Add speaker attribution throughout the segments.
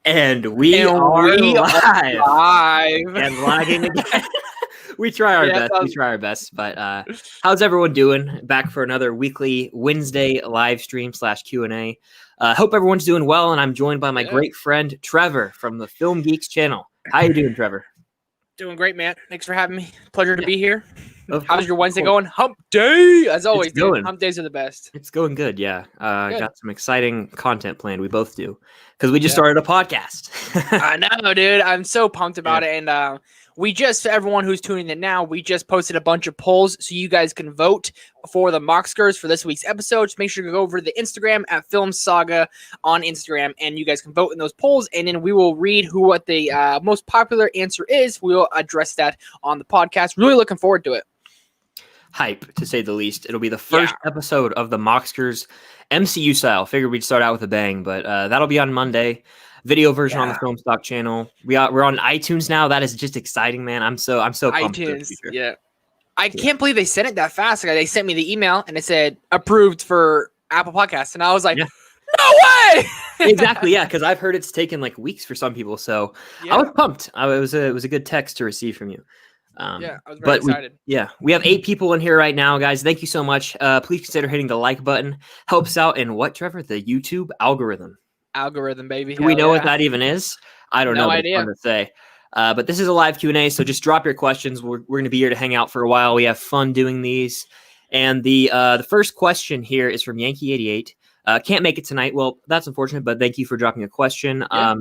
Speaker 1: And we are live and lagging again. We try our best. We try our best. But how's everyone doing? Back for another weekly Wednesday live stream / Q&A. Hope everyone's doing well. And I'm joined by my great friend Trevor from the Film Geeks channel. How you doing, Trevor?
Speaker 2: Doing great, man. Thanks for having me. Pleasure to be here. How's your Wednesday going? Hump day, as always. Hump days are the best.
Speaker 1: It's going good, yeah. Got some exciting content planned. We both do, because we just started a podcast.
Speaker 2: I know, dude. I'm so pumped about it. And we just, for everyone who's tuning in now, we just posted a bunch of polls so you guys can vote for the Mockskers for this week's episode. So make sure to go over to the Instagram at Film Saga on Instagram, and you guys can vote in those polls. And then we will read what the most popular answer is. We'll address that on the podcast. Really looking forward to it.
Speaker 1: Hype, to say the least. It'll be the first episode of the Mockskers MCU style. Figured we'd start out with a bang, but that'll be on Monday. Video version on the Film Stock channel. We're on iTunes now. That is just exciting, man. I'm so pumped.
Speaker 2: iTunes, I can't believe they sent it that fast. They sent me the email and it said approved for Apple Podcasts, and I was like, no way!
Speaker 1: Exactly, yeah, because I've heard it's taken like weeks for some people. So I was pumped. It was a good text to receive from you.
Speaker 2: I was very excited.
Speaker 1: We have 8 people in here right now, guys. Thank you so much. Please consider hitting the like button. Helps out in what, Trevor? The YouTube algorithm.
Speaker 2: Algorithm, baby.
Speaker 1: Do we know what that even is? I don't know.
Speaker 2: No idea.
Speaker 1: Fun to say. But this is a live Q&A, so just drop your questions. We're going to be here to hang out for a while. We have fun doing these. And the first question here is from Yankee88. Can't make it tonight. Well, that's unfortunate, but thank you for dropping a question. Yeah.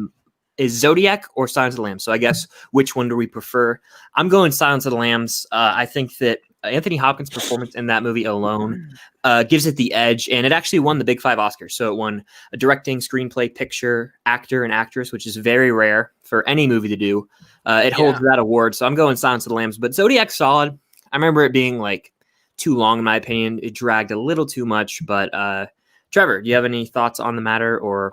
Speaker 1: Is Zodiac or Silence of the Lambs? So I guess which one do we prefer? I'm going Silence of the Lambs. I think that Anthony Hopkins' performance in that movie alone gives it the edge, and it actually won the Big 5 Oscars. So it won a directing, screenplay, picture, actor, and actress, which is very rare for any movie to do. It holds that award, so I'm going Silence of the Lambs. But Zodiac's solid. I remember it being like too long, in my opinion. It dragged a little too much, but Trevor, do you have any thoughts on the matter? Or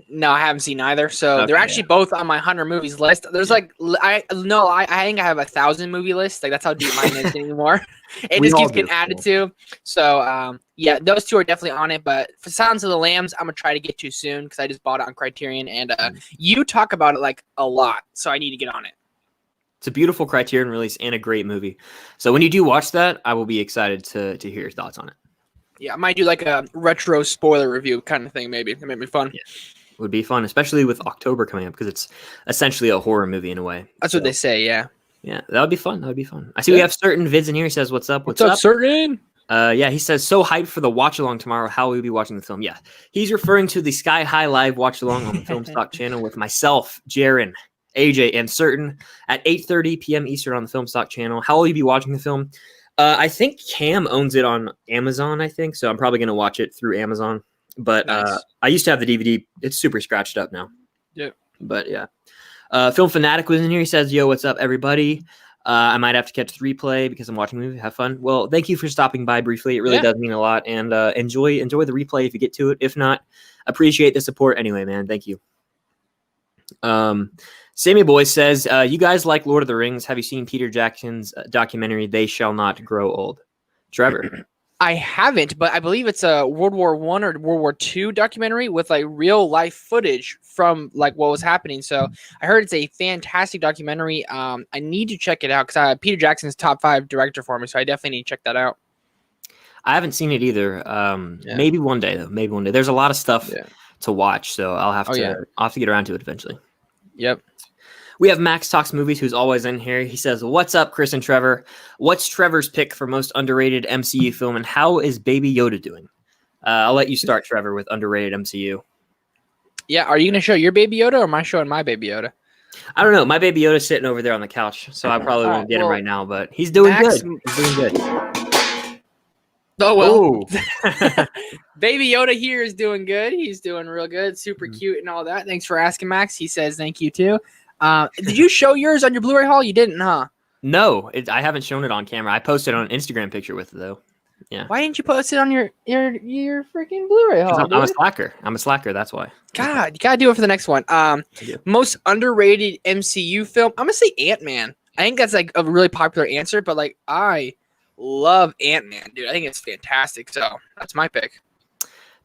Speaker 2: no, I haven't seen either. So they're actually both on my 100 movies list. There's I think I have 1,000 movie list. Like, that's how deep mine is anymore. It just keeps getting added to. So those two are definitely on it. But for Silence of the Lambs, I'm gonna try to get to soon because I just bought it on Criterion, and you talk about it like a lot, so I need to get on it.
Speaker 1: It's a beautiful Criterion release and a great movie. So when you do watch that, I will be excited to hear your thoughts on it.
Speaker 2: Yeah, I might do like a retro spoiler review kind of thing, maybe. It might be fun. Yeah.
Speaker 1: It would be fun, especially with October coming up, because it's essentially a horror movie in a way.
Speaker 2: That's what they say, yeah.
Speaker 1: Yeah, that would be fun. I see we have Certain Vids in here. He says, what's up?
Speaker 2: What's up, Certain?
Speaker 1: He says, so hyped for the watch-along tomorrow. How will we be watching the film? Yeah, he's referring to the Sky High Live watch-along on the Film Stock channel with myself, Jaron, AJ, and Certain at 8:30 p.m. Eastern on the Film Stock channel. How will you be watching the film? I think Cam owns it on Amazon, I think. So I'm probably going to watch it through Amazon. But nice. I used to have the DVD. It's super scratched up now.
Speaker 2: Yeah.
Speaker 1: But yeah. Film Fanatic was in here. He says, yo, what's up, everybody? I might have to catch the replay because I'm watching the movie. Have fun. Well, thank you for stopping by briefly. It really does mean a lot. And enjoy the replay if you get to it. If not, appreciate the support anyway, man. Thank you. Sammy Boy says, you guys like Lord of the Rings. Have you seen Peter Jackson's documentary, They Shall Not Grow Old? Trevor.
Speaker 2: I haven't, but I believe it's a World War I or World War II documentary with like real life footage from like what was happening. So I heard it's a fantastic documentary. I need to check it out because Peter Jackson's top 5 director for me. So I definitely need to check that out.
Speaker 1: I haven't seen it either. Maybe one day though. Maybe one day. There's a lot of stuff to watch. So I'll have to get around to it eventually.
Speaker 2: Yep.
Speaker 1: We have Max Talks Movies, who's always in here. He says, what's up, Chris and Trevor? What's Trevor's pick for most underrated MCU film, and how is Baby Yoda doing? I'll let you start, Trevor, with underrated MCU.
Speaker 2: Yeah, are you going to show your Baby Yoda, or am I showing my Baby Yoda?
Speaker 1: I don't know. My Baby Yoda's sitting over there on the couch, so I probably won't get him right now, but he's doing good. He's doing good.
Speaker 2: Oh, well. Baby Yoda here is doing good. He's doing real good. Super cute and all that. Thanks for asking, Max. He says thank you, too. Did you show yours on your Blu-ray haul? You didn't, huh?
Speaker 1: No, I haven't shown it on camera. I posted on an Instagram picture with it, though. Yeah.
Speaker 2: Why didn't you post it on your freaking Blu-ray haul?
Speaker 1: I'm a slacker. That's why.
Speaker 2: God, you gotta do it for the next one. Most underrated MCU film. I'm gonna say Ant-Man. I think that's like a really popular answer, but like I love Ant-Man, dude. I think it's fantastic. So that's my pick.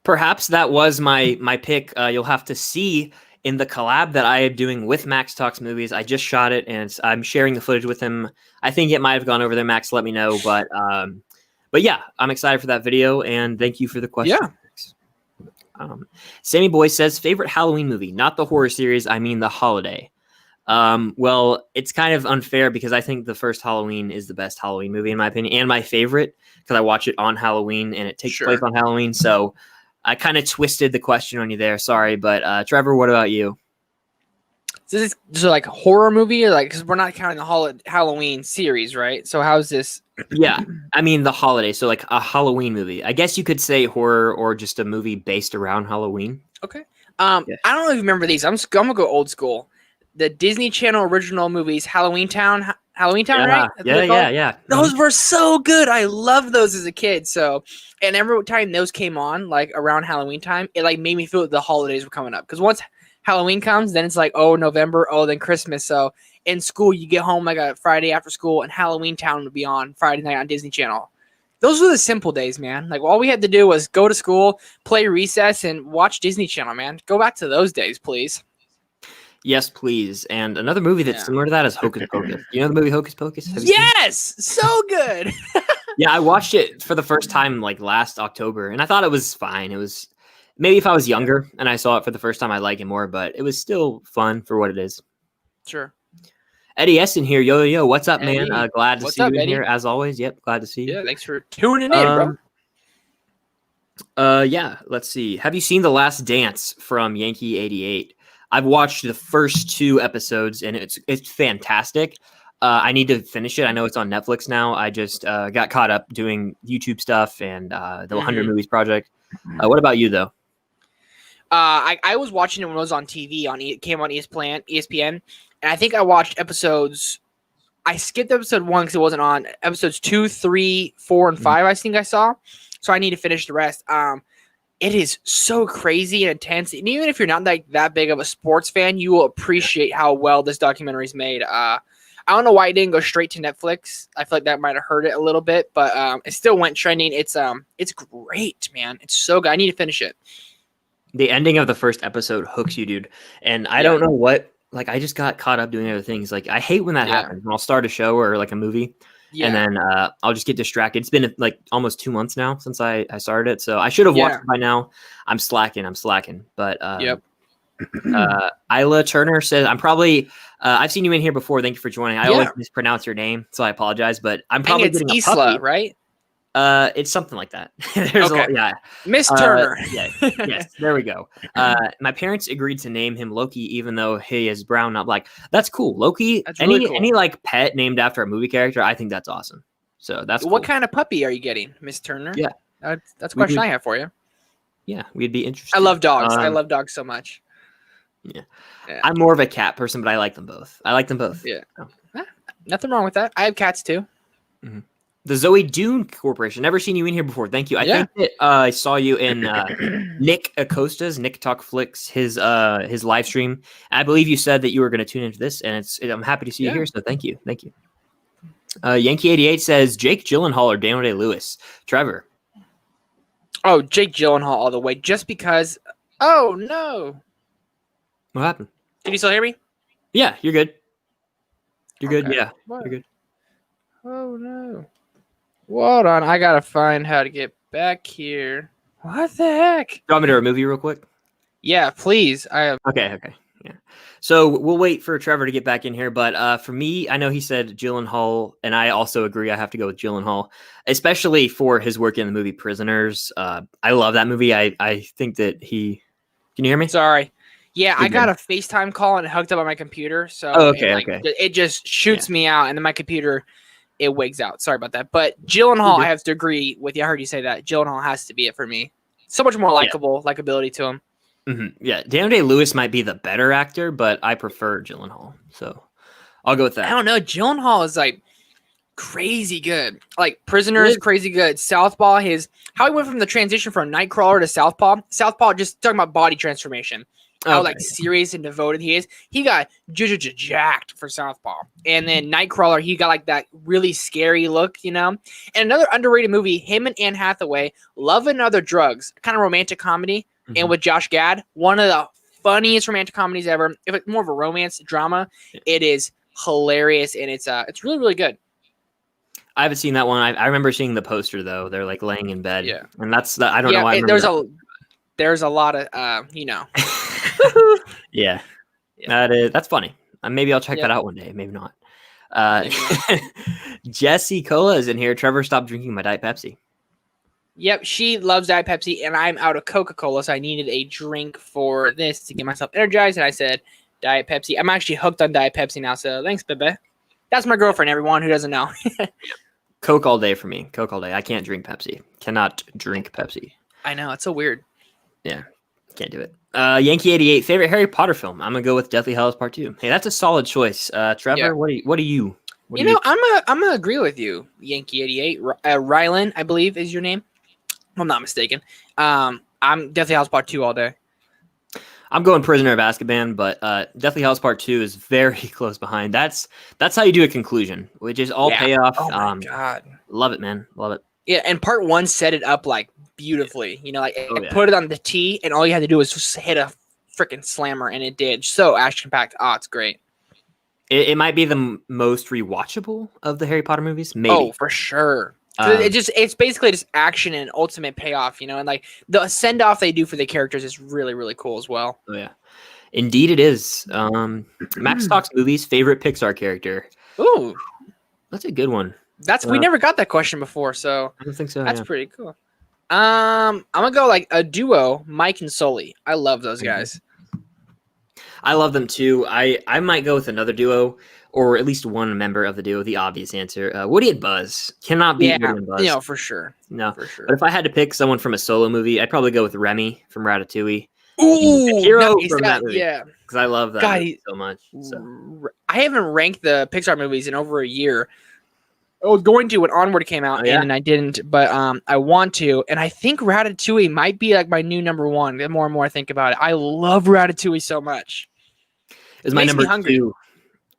Speaker 1: Perhaps that was my pick. You'll have to see in the collab that I am doing with Max Talks Movies. I just shot it, and I'm sharing the footage with him. I think it might have gone over there. Max, let me know. But yeah, I'm excited for that video, and thank you for the question.
Speaker 2: Yeah.
Speaker 1: Sammy Boy says, favorite Halloween movie, not the horror series. I mean the holiday. Well, it's kind of unfair because I think the first Halloween is the best Halloween movie in my opinion, and my favorite because I watch it on Halloween and it takes place on Halloween. So I kind of twisted the question on you there. Sorry, but Trevor, what about you?
Speaker 2: So this is like a horror movie, or like, because we're not counting the Halloween series, right? So how's this?
Speaker 1: Yeah, I mean the holiday. So like a Halloween movie. I guess you could say horror or just a movie based around Halloween.
Speaker 2: Okay. I don't know if you remember these. I'm gonna go old school. The Disney Channel original movies, Halloween Town, right?
Speaker 1: Yeah.
Speaker 2: Those were so good. I loved those as a kid. So, and every time those came on, like around Halloween time, it like made me feel that the holidays were coming up. Because once Halloween comes, then it's like, oh, November, oh, then Christmas. So in school, you get home like a Friday after school, and Halloween Town would be on Friday night on Disney Channel. Those were the simple days, man. Like all we had to do was go to school, play recess, and watch Disney Channel, man. Go back to those days, please.
Speaker 1: Yes, please. And another movie that's similar to that is Hocus Pocus. You know the movie Hocus Pocus?
Speaker 2: Yes! So good!
Speaker 1: Yeah, I watched it for the first time like last October, and I thought it was fine. It was maybe if I was younger and I saw it for the first time, I'd like it more, but it was still fun for what it is.
Speaker 2: Sure.
Speaker 1: Eddie Essen here. Yo, what's up,
Speaker 2: Eddie.
Speaker 1: man? Glad to see you
Speaker 2: Eddie?
Speaker 1: here as always. Yep, glad to see you.
Speaker 2: Yeah, thanks for tuning in, bro.
Speaker 1: Yeah, let's see. Have you seen The Last Dance from Yankee 88? I've watched the first 2 episodes, and it's fantastic. I need to finish it. I know it's on Netflix now. I just got caught up doing YouTube stuff and the 100 Movies Project. What about you, though?
Speaker 2: I was watching it when it was on TV. It came on ESPN, and I think I watched episodes. I skipped episode 1 because it wasn't on. Episodes 2, 3, 4, and 5. I think I saw. So I need to finish the rest. It is so crazy and intense. And even if you're not like that big of a sports fan, you will appreciate how well this documentary is made. I don't know why it didn't go straight to Netflix. I feel like that might have hurt it a little bit, but it still went trending. It's great, man. It's so good. I need to finish it.
Speaker 1: The ending of the first episode hooks you, dude. And I don't know what, like, I just got caught up doing other things. Like, I hate when that happens. When I'll start a show or like a movie. Yeah. And then I'll just get distracted. It's been like almost 2 months now since I started it. So I should have watched it by now. I'm slacking. But Isla Turner says, I'm probably, I've seen you in here before. Thank you for joining. I always mispronounce your name, so I apologize. But I'm probably getting a
Speaker 2: Isla,
Speaker 1: puppy.
Speaker 2: right?
Speaker 1: It's something like that. There's
Speaker 2: Miss Turner.
Speaker 1: Yes, there we go. My parents agreed to name him Loki, even though he is brown, not black. That's cool. Loki.
Speaker 2: That's really cool.
Speaker 1: Any like pet named after a movie character, I think that's awesome. So that's
Speaker 2: what
Speaker 1: cool.
Speaker 2: kind of puppy are you getting, Miss Turner?
Speaker 1: Yeah,
Speaker 2: that's a question I have for you.
Speaker 1: Yeah, we'd be interested.
Speaker 2: I love dogs. I love dogs so much.
Speaker 1: Yeah, I'm more of a cat person, but I like them both.
Speaker 2: Yeah, nothing wrong with that. I have cats too.
Speaker 1: Mm-hmm. The Zoe Dune Corporation. Never seen you in here before. Thank you. I think that I saw you in Nick Acosta's Nick Talk Flicks, his live stream. I believe you said that you were going to tune into this, and I'm happy to see you here. So thank you. Yankee 88 says Jake Gyllenhaal or Daniel Day-Lewis. Trevor.
Speaker 2: Oh, Jake Gyllenhaal all the way. Just because. Oh no.
Speaker 1: What happened?
Speaker 2: Can you still hear me?
Speaker 1: Yeah, you're good. You're good. Yeah, you're good.
Speaker 2: Oh no. Hold on, I gotta find how to get back here. What the heck?
Speaker 1: Do you want me to remove you real quick?
Speaker 2: Yeah, please.
Speaker 1: Okay. Yeah. So we'll wait for Trevor to get back in here. But for me, I know he said Gyllenhaal, and I also agree. I have to go with Gyllenhaal, especially for his work in the movie Prisoners. I love that movie. I think that he. Can you hear me?
Speaker 2: Sorry. Yeah, I got a FaceTime call and it hooked up on my computer. So it just shoots me out, and then my computer. It wigs out. Sorry about that. But Gyllenhaal, I have to agree with you. I heard you say that. Gyllenhaal has to be it for me. So much more likability to him.
Speaker 1: Mm-hmm. Yeah. Daniel Day-Lewis might be the better actor, but I prefer Gyllenhaal. So I'll go with that.
Speaker 2: I don't know. Gyllenhaal is like crazy good. Like Prisoners, crazy good. Southpaw, how he went from the transition from Nightcrawler to Southpaw. Southpaw, just talking about body transformation. How like serious and devoted he is. He got jacked for Southpaw. And then Nightcrawler, he got like that really scary look, you know? And another underrated movie, him and Anne Hathaway, Love and Other Drugs, kind of romantic comedy. Mm-hmm. And with Josh Gad, one of the funniest romantic comedies ever. If it's more of a romance drama, it is hilarious, and it's really, really good.
Speaker 1: I haven't seen that one. I remember seeing the poster though. They're like laying in bed, and that's the, I don't know why.
Speaker 2: There's a lot of you know.
Speaker 1: Yeah. That's funny. Maybe I'll check that out one day. Maybe not. Jesse Cola is in here. Trevor, stop drinking my Diet Pepsi.
Speaker 2: Yep, she loves Diet Pepsi, and I'm out of Coca-Cola, so I needed a drink for this to get myself energized, and I said Diet Pepsi. I'm actually hooked on Diet Pepsi now, so thanks, baby. That's my girlfriend, everyone who doesn't know.
Speaker 1: Coke all day for me. Coke all day. I can't drink Pepsi. Cannot drink Pepsi.
Speaker 2: I know, it's so weird.
Speaker 1: Yeah, can't do it. Yankee 88, favorite Harry Potter film. I'm gonna go with Deathly Hallows Part 2. Hey, that's a solid choice. Trevor, what do you?
Speaker 2: I'm gonna agree with you, Yankee 88. Rylan, I believe, is your name. If I'm not mistaken. I'm Deathly Hallows Part 2 all day.
Speaker 1: I'm going Prisoner of Azkaban, but Deathly Hallows Part 2 is very close behind. That's how you do a conclusion, which is all payoff.
Speaker 2: Oh my god,
Speaker 1: love it, man, love it.
Speaker 2: Yeah, and Part 1 set it up like beautifully. You know, like put it on the tee, and all you had to do was just hit a freaking slammer, and it did. So action packed. Oh, it's great.
Speaker 1: It might be the most rewatchable of the Harry Potter movies. Maybe.
Speaker 2: Oh, for sure. It's basically just action and ultimate payoff, you know, and like the send off they do for the characters is really, really cool as well.
Speaker 1: Oh yeah, indeed it is. Max talks movies. Favorite Pixar character.
Speaker 2: Ooh,
Speaker 1: that's a good one.
Speaker 2: We never got that question before, so
Speaker 1: I don't think so.
Speaker 2: That's pretty cool. I'm gonna go like a duo, Mike and Sully. I love those guys.
Speaker 1: I love them too. I might go with another duo, or at least one member of the duo. The obvious answer, Woody and Buzz. Cannot beat Woody and Buzz.
Speaker 2: You know, for sure.
Speaker 1: No,
Speaker 2: for sure.
Speaker 1: But if I had to pick someone from a solo movie, I'd probably go with Remy from Ratatouille.
Speaker 2: Ooh,
Speaker 1: hero from that movie.
Speaker 2: Yeah,
Speaker 1: because I love that movie so much. So.
Speaker 2: I haven't ranked the Pixar movies in over a year. I was going to when Onward came out, and I didn't, but I want to, and I think Ratatouille might be like my new number one. The more and more I think about it, I love Ratatouille so much.
Speaker 1: It was my number 2.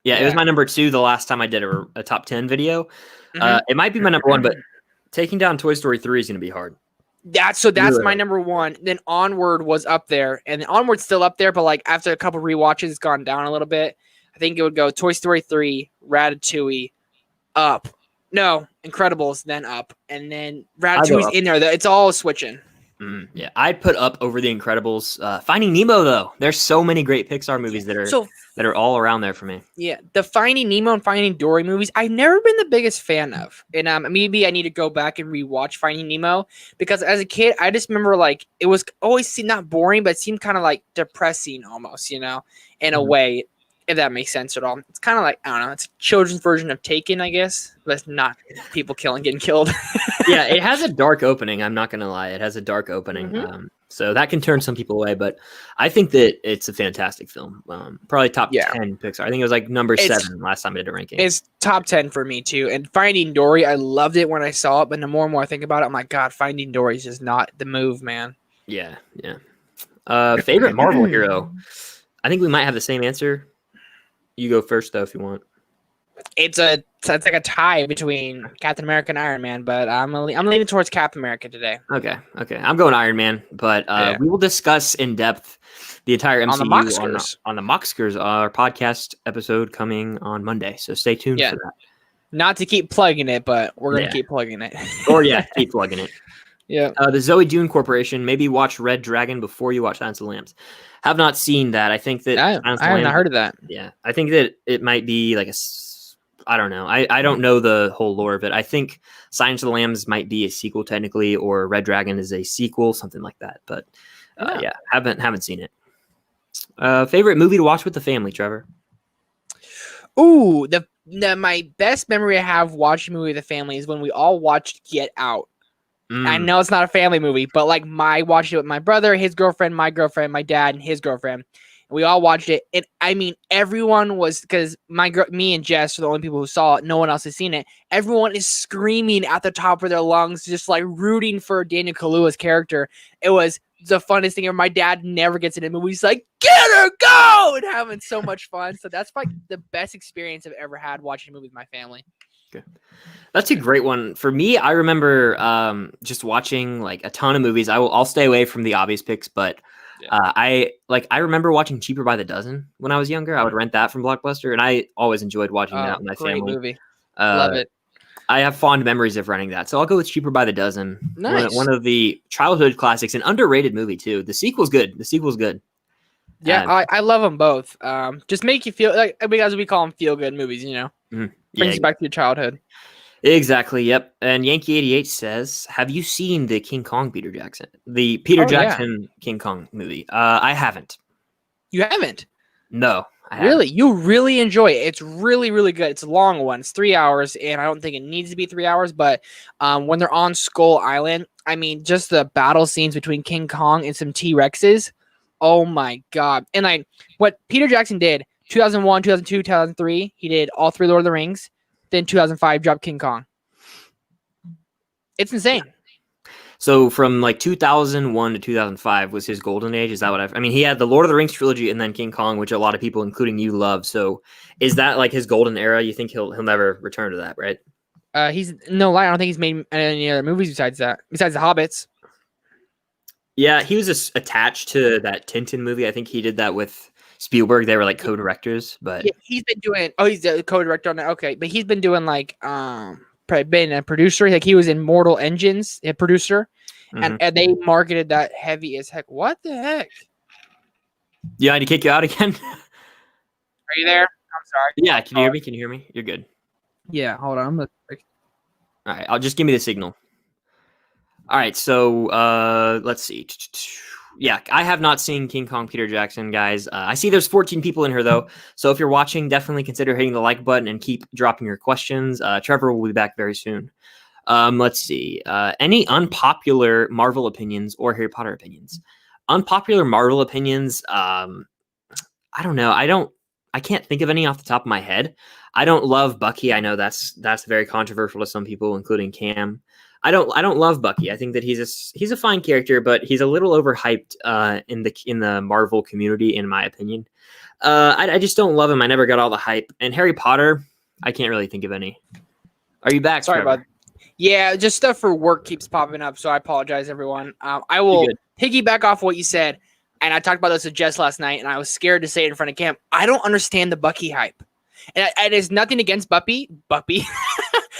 Speaker 1: Yeah, it was my number 2 the last time I did a top 10 video. It might be my number 1, but taking down Toy Story 3 is going to be hard.
Speaker 2: That's my number 1. Then Onward was up there, and then Onward's still up there, but like after a couple rewatches, it's gone down a little bit. I think it would go Toy Story 3, Ratatouille, Up. No, Incredibles, then Up, and then Ratatouille's in there. It's all switching.
Speaker 1: Yeah, I'd put Up over The Incredibles. Finding Nemo, though, there's so many great Pixar movies that are all around there for me. Yeah,
Speaker 2: the Finding Nemo and Finding Dory movies, I've never been the biggest fan of, and maybe I need to go back and rewatch Finding Nemo because as a kid, I just remember like it was always not boring, but it seemed kind of like depressing almost, you know, in a way. If that makes sense at all. It's kind of like, I don't know, it's a children's version of Taken, I guess, but it's not people getting killed.
Speaker 1: Yeah, it has a dark opening. I'm not going to lie. It has a dark opening. So that can turn some people away, but I think that it's a fantastic film. Probably top 10 Pixar. I think it was like number 7 last time I did a ranking.
Speaker 2: It's top 10 for me too. And Finding Dory, I loved it when I saw it, but the more and more I think about it, I'm like, God, Finding Dory is just not the move, man.
Speaker 1: Yeah. Favorite Marvel hero? I think we might have the same answer. You go first, though, if you want.
Speaker 2: It's like a tie between Captain America and Iron Man, but I'm leaning towards Captain America today.
Speaker 1: Okay. I'm going Iron Man, but we will discuss in depth the entire MCU on the Moxkers, our podcast episode coming on Monday. So stay tuned for that.
Speaker 2: Not to keep plugging it, but we're going to keep plugging it.
Speaker 1: Keep plugging it.
Speaker 2: Yeah.
Speaker 1: The Zoe Dune Corporation. Maybe watch Red Dragon before you watch Silence of the Lambs. Have not seen that. I think that
Speaker 2: I have not heard of that.
Speaker 1: Yeah, I think that it might be like I don't know. I don't know the whole lore of it. I think Silence of the Lambs might be a sequel technically, or Red Dragon is a sequel, something like that. But haven't seen it. Favorite movie to watch with the family, Trevor?
Speaker 2: Ooh, my best memory I have watching a movie with the family is when we all watched Get Out. I know it's not a family movie, but like watched it with my brother, his girlfriend, my dad, and his girlfriend. And we all watched it. And I mean, everyone was, because me and Jess are the only people who saw it. No one else has seen it. Everyone is screaming at the top of their lungs, just like rooting for Daniel Kaluuya's character. It was the funnest thing ever. My dad never gets in a movie. He's like, get her, go! And having so much fun. So that's like the best experience I've ever had watching a movie with my family.
Speaker 1: Okay. That's a great one. For me, I remember just watching like a ton of movies. I'll stay away from the obvious picks, but I remember watching Cheaper by the Dozen when I was younger. I would rent that from Blockbuster, and I always enjoyed watching that with my
Speaker 2: great
Speaker 1: family.
Speaker 2: Movie. Love it.
Speaker 1: I have fond memories of renting that, so I'll go with Cheaper by the Dozen.
Speaker 2: Nice.
Speaker 1: One of the childhood classics, an underrated movie too. The sequel's good.
Speaker 2: Yeah, I love them both. Just make you feel like, because we call them feel good movies,
Speaker 1: Yeah,
Speaker 2: brings you back to your childhood.
Speaker 1: Exactly. Yep. And Yankee 88 says, "Have you seen the King Kong Peter Jackson? The Peter Jackson King Kong movie?" I haven't.
Speaker 2: You haven't?
Speaker 1: No.
Speaker 2: Really? You really enjoy it. It's really, really good. It's a long one. It's 3 hours, and I don't think it needs to be 3 hours, but when they're on Skull Island, I mean, just the battle scenes between King Kong and some T-Rexes. Oh my God. And like what Peter Jackson did, 2001, 2002, 2003, he did all 3 Lord of the Rings. Then 2005 dropped King Kong. It's insane.
Speaker 1: So from like 2001 to 2005 was his golden age. Is that what I mean? He had the Lord of the Rings trilogy and then King Kong, which a lot of people, including you, love. So is that like his golden era? You think he'll never return to that, right?
Speaker 2: He's no lie. I don't think he's made any other movies besides that. Besides the Hobbits.
Speaker 1: Yeah, he was just attached to that Tintin movie. I think he did that with Spielberg. They were like co-directors, but
Speaker 2: yeah, he's been doing. Oh, he's the co-director on that. Okay, but he's been doing like been a producer. Like he was in Mortal Engines, a producer, and they marketed that heavy as heck. What the heck?
Speaker 1: Yeah, I need to kick you out again.
Speaker 2: Are you there? I'm sorry.
Speaker 1: Yeah, can you hear me? Can you hear me? You're good.
Speaker 2: Yeah, hold on.
Speaker 1: All right, I'll just give me the signal. All right, so let's see. Yeah, I have not seen King Kong Peter Jackson, guys. I see there's 14 people in here, though. So if you're watching, definitely consider hitting the like button and keep dropping your questions. Trevor will be back very soon. Let's see. Any unpopular Marvel opinions or Harry Potter opinions? Unpopular Marvel opinions, I don't know. I can't think of any off the top of my head. I don't love Bucky. I know that's very controversial to some people, including Cam. I don't love Bucky. I think that he's a fine character, but he's a little overhyped in the Marvel community, in my opinion. I just don't love him. I never got all the hype. And Harry Potter, I can't really think of any. Are you back?
Speaker 2: Sorry
Speaker 1: Trevor?
Speaker 2: about. Yeah, just stuff for work keeps popping up, so I apologize, everyone. I will piggyback off what you said, and I talked about this with Jess last night, and I was scared to say it in front of Cam. I don't understand the Bucky hype, and it's nothing against Bucky.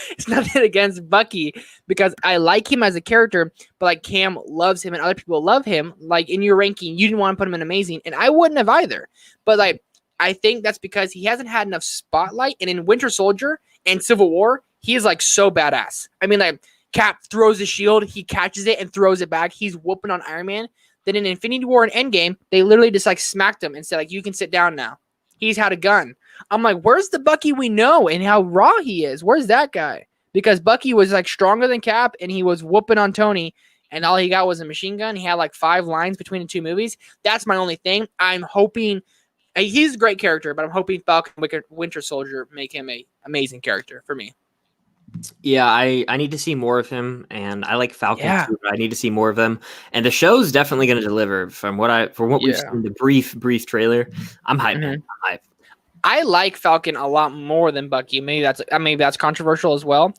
Speaker 2: It's nothing against Bucky because I like him as a character, but like Cam loves him and other people love him. Like in your ranking, you didn't want to put him in amazing, and I wouldn't have either. But like, I think that's because he hasn't had enough spotlight. And in Winter Soldier and Civil War, he is like so badass. I mean, like Cap throws the shield, he catches it and throws it back. He's whooping on Iron Man. Then in Infinity War and Endgame, they literally just like smacked him and said like, "You can sit down now." He's had a gun. I'm like, where's the Bucky we know and how raw he is? Where's that guy? Because Bucky was like stronger than Cap and he was whooping on Tony and all he got was a machine gun. He had like 5 lines between the 2 movies. That's my only thing. I'm hoping he's a great character, but I'm hoping Falcon Winter Soldier make him an amazing character for me.
Speaker 1: Yeah, I need to see more of him, and I like Falcon too, but I need to see more of him. And the show's definitely going to deliver from what we've seen, the brief trailer. I'm hyped, man. I'm hyped.
Speaker 2: I like Falcon a lot more than Bucky. Maybe that's controversial as well,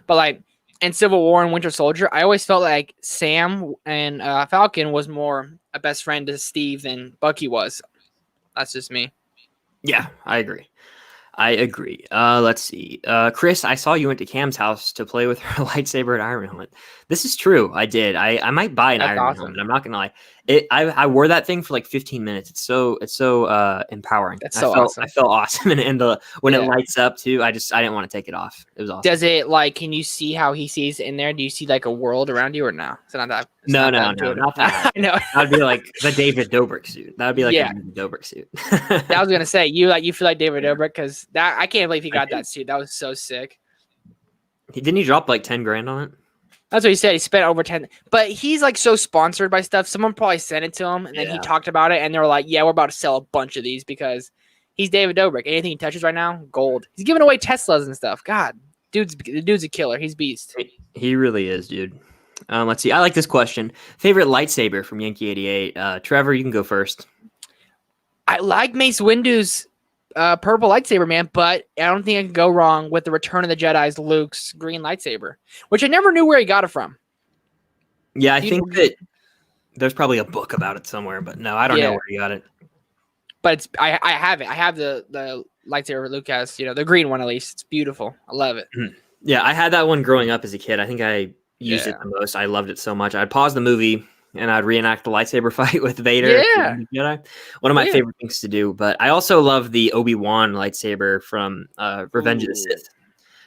Speaker 2: but like in Civil War and Winter Soldier, I always felt like Sam and Falcon was more a best friend to Steve than Bucky was. That's just me.
Speaker 1: Yeah, I agree. Let's see. Chris, I saw you went to Cam's house to play with her lightsaber and Iron Man helmet. This is true. I did. I might buy an Iron Man helmet. I'm not gonna lie. I wore that thing for like 15 minutes. It's so empowering.
Speaker 2: That's so awesome.
Speaker 1: I felt awesome, and when it lights up too, I didn't want to take it off. It was awesome.
Speaker 2: Does it like? Can you see how he sees in there? Do you see like a world around you or no? It's not that.
Speaker 1: No, not that.
Speaker 2: I know.
Speaker 1: That'd be like the David Dobrik suit. That'd be like a David Dobrik suit.
Speaker 2: I was gonna say you feel like David Dobrik because that I can't believe he got that suit. That was so sick.
Speaker 1: Didn't he drop like 10 grand on it?
Speaker 2: That's what he said. He spent over 10, but he's like so sponsored by stuff. Someone probably sent it to him, and then he talked about it, and they were like, "Yeah, we're about to sell a bunch of these because he's David Dobrik. Anything he touches right now, gold. He's giving away Teslas and stuff. God, the dude's a killer. He's beast.
Speaker 1: He really is, dude. Let's see. I like this question. Favorite lightsaber from Yankee 88. Trevor, you can go first.
Speaker 2: I like Mace Windu's purple lightsaber, man, but I don't think I can go wrong with the Return of the Jedi's Luke's green lightsaber, which I never knew where he got it from.
Speaker 1: Yeah, I think that There's probably a book about it somewhere, but no, I don't know
Speaker 2: Yeah.
Speaker 1: where you got it.
Speaker 2: But it's, I have it. I have the lightsaber Luke has, the green one at least. It's beautiful. I love it.
Speaker 1: Yeah, I had that one growing up as a kid. I think I used it
Speaker 2: Yeah.
Speaker 1: the most. I loved it so much. I'd pause the movie and I'd reenact the lightsaber fight with Vader.
Speaker 2: Yeah.
Speaker 1: The Jedi. One of my
Speaker 2: Yeah.
Speaker 1: favorite things to do. But I also love the Obi-Wan lightsaber from Revenge of the
Speaker 2: Ooh.
Speaker 1: Sith.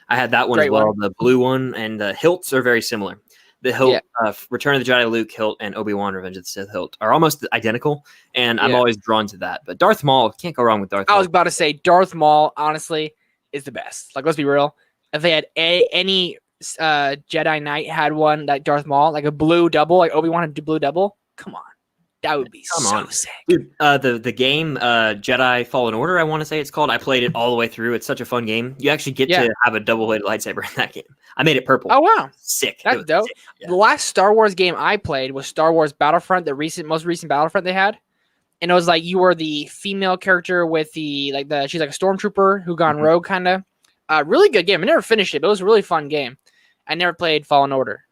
Speaker 1: I had that one
Speaker 2: Great
Speaker 1: as well.
Speaker 2: one.
Speaker 1: The blue one, and the hilts are very similar. The hilt,
Speaker 2: Yeah.
Speaker 1: Return of the Jedi Luke hilt and Obi-Wan Revenge of the Sith hilt are almost identical, and I'm
Speaker 2: Yeah.
Speaker 1: always drawn to that. But Darth Maul, can't go wrong with Darth
Speaker 2: I
Speaker 1: Maul.
Speaker 2: was about to say Darth Maul, honestly, is the best. Like, let's be real. If they had any Jedi Knight had one like Darth Maul, like a blue double, like Obi-Wan had a blue double, come on. That would be so sick.
Speaker 1: Dude, the game Jedi Fallen Order, I want to say it's called. I played it all the way through. It's such a fun game. You actually get to have a double-bladed lightsaber in that game. I made it purple.
Speaker 2: Oh, wow.
Speaker 1: Sick.
Speaker 2: That's dope.
Speaker 1: Sick. Yeah.
Speaker 2: The last Star Wars game I played was Star Wars Battlefront, the most recent Battlefront they had. And it was like you were the female character with she's like a stormtrooper who gone rogue, kind of. Really good game. I never finished it, but it was a really fun game. I never played Fallen Order.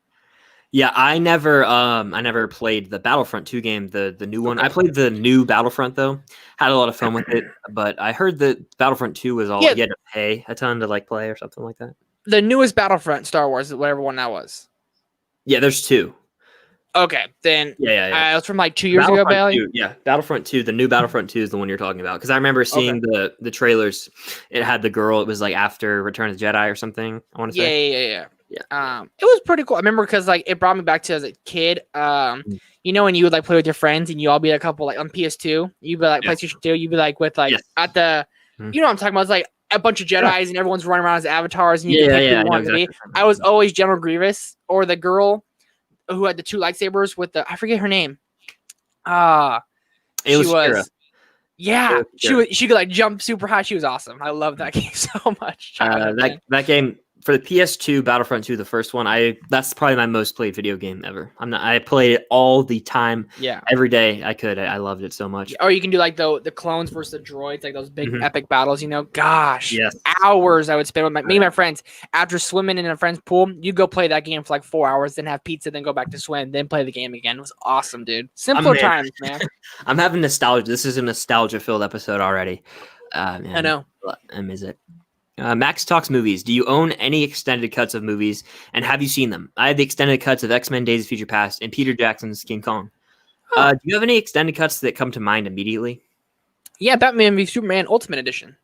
Speaker 1: Yeah, I never played the Battlefront 2 game, the new one. I played the new Battlefront though. Had a lot of fun with it, but I heard that Battlefront 2 was all you had to pay a ton to like play or something like that.
Speaker 2: The newest Battlefront Star Wars, whatever one that was.
Speaker 1: Yeah, there's two.
Speaker 2: Okay, then
Speaker 1: yeah.
Speaker 2: It was from like 2 years ago, Bailey.
Speaker 1: Yeah, Battlefront 2. The new Battlefront 2 is the one you're talking about because I remember seeing the trailers. It had the girl. It was like after Return of the Jedi or something. I want to say.
Speaker 2: Yeah. It was pretty cool. I remember because like it brought me back to as a kid. You know when you would like play with your friends and you all be a couple like on PS2, you'd be like PlayStation 2, you'd be like with like at the, you know what I'm talking about? It's like a bunch of Jedis and everyone's running around as avatars and you can pick who you want to be. I was always General Grievous or the girl who had the two lightsabers with the I forget her name. She was she could like jump super high. She was awesome. I love that game so much.
Speaker 1: That game for the PS2 Battlefront 2, the first one, that's probably my most played video game ever. I played it all the time. Yeah. Every day I could. I loved it so much.
Speaker 2: Or you can do like the clones versus the droids, like those big epic battles, Gosh. Hours I would spend with me and my friends. After swimming in a friend's pool, you go play that game for like 4 hours, then have pizza, then go back to swim, then play the game again. It was awesome, dude. Simpler times, man.
Speaker 1: I'm having nostalgia. This is a nostalgia-filled episode already. Man,
Speaker 2: I know.
Speaker 1: I miss it. Max Talks Movies. Do you own any extended cuts of movies, and have you seen them? I have the extended cuts of X-Men Days of Future Past and Peter Jackson's King Kong. Do you have any extended cuts that come to mind immediately? Yeah,
Speaker 2: Batman v Superman Ultimate Edition.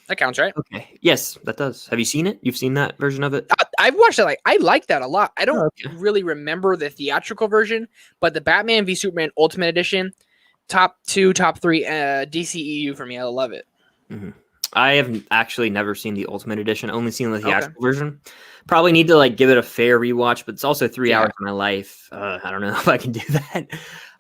Speaker 2: That counts, right?
Speaker 1: Okay. Yes, that does. Have you seen it? You've seen that version of it?
Speaker 2: I've watched it. I like that a lot. I don't really remember the theatrical version, but the Batman v Superman Ultimate Edition, top 2, top 3 DCEU for me. I love it.
Speaker 1: Mm-hmm. I have actually never seen the Ultimate Edition, only seen the theatrical version. Probably need to like give it a fair rewatch, but it's also 3 hours of my life. I don't know if I can do that.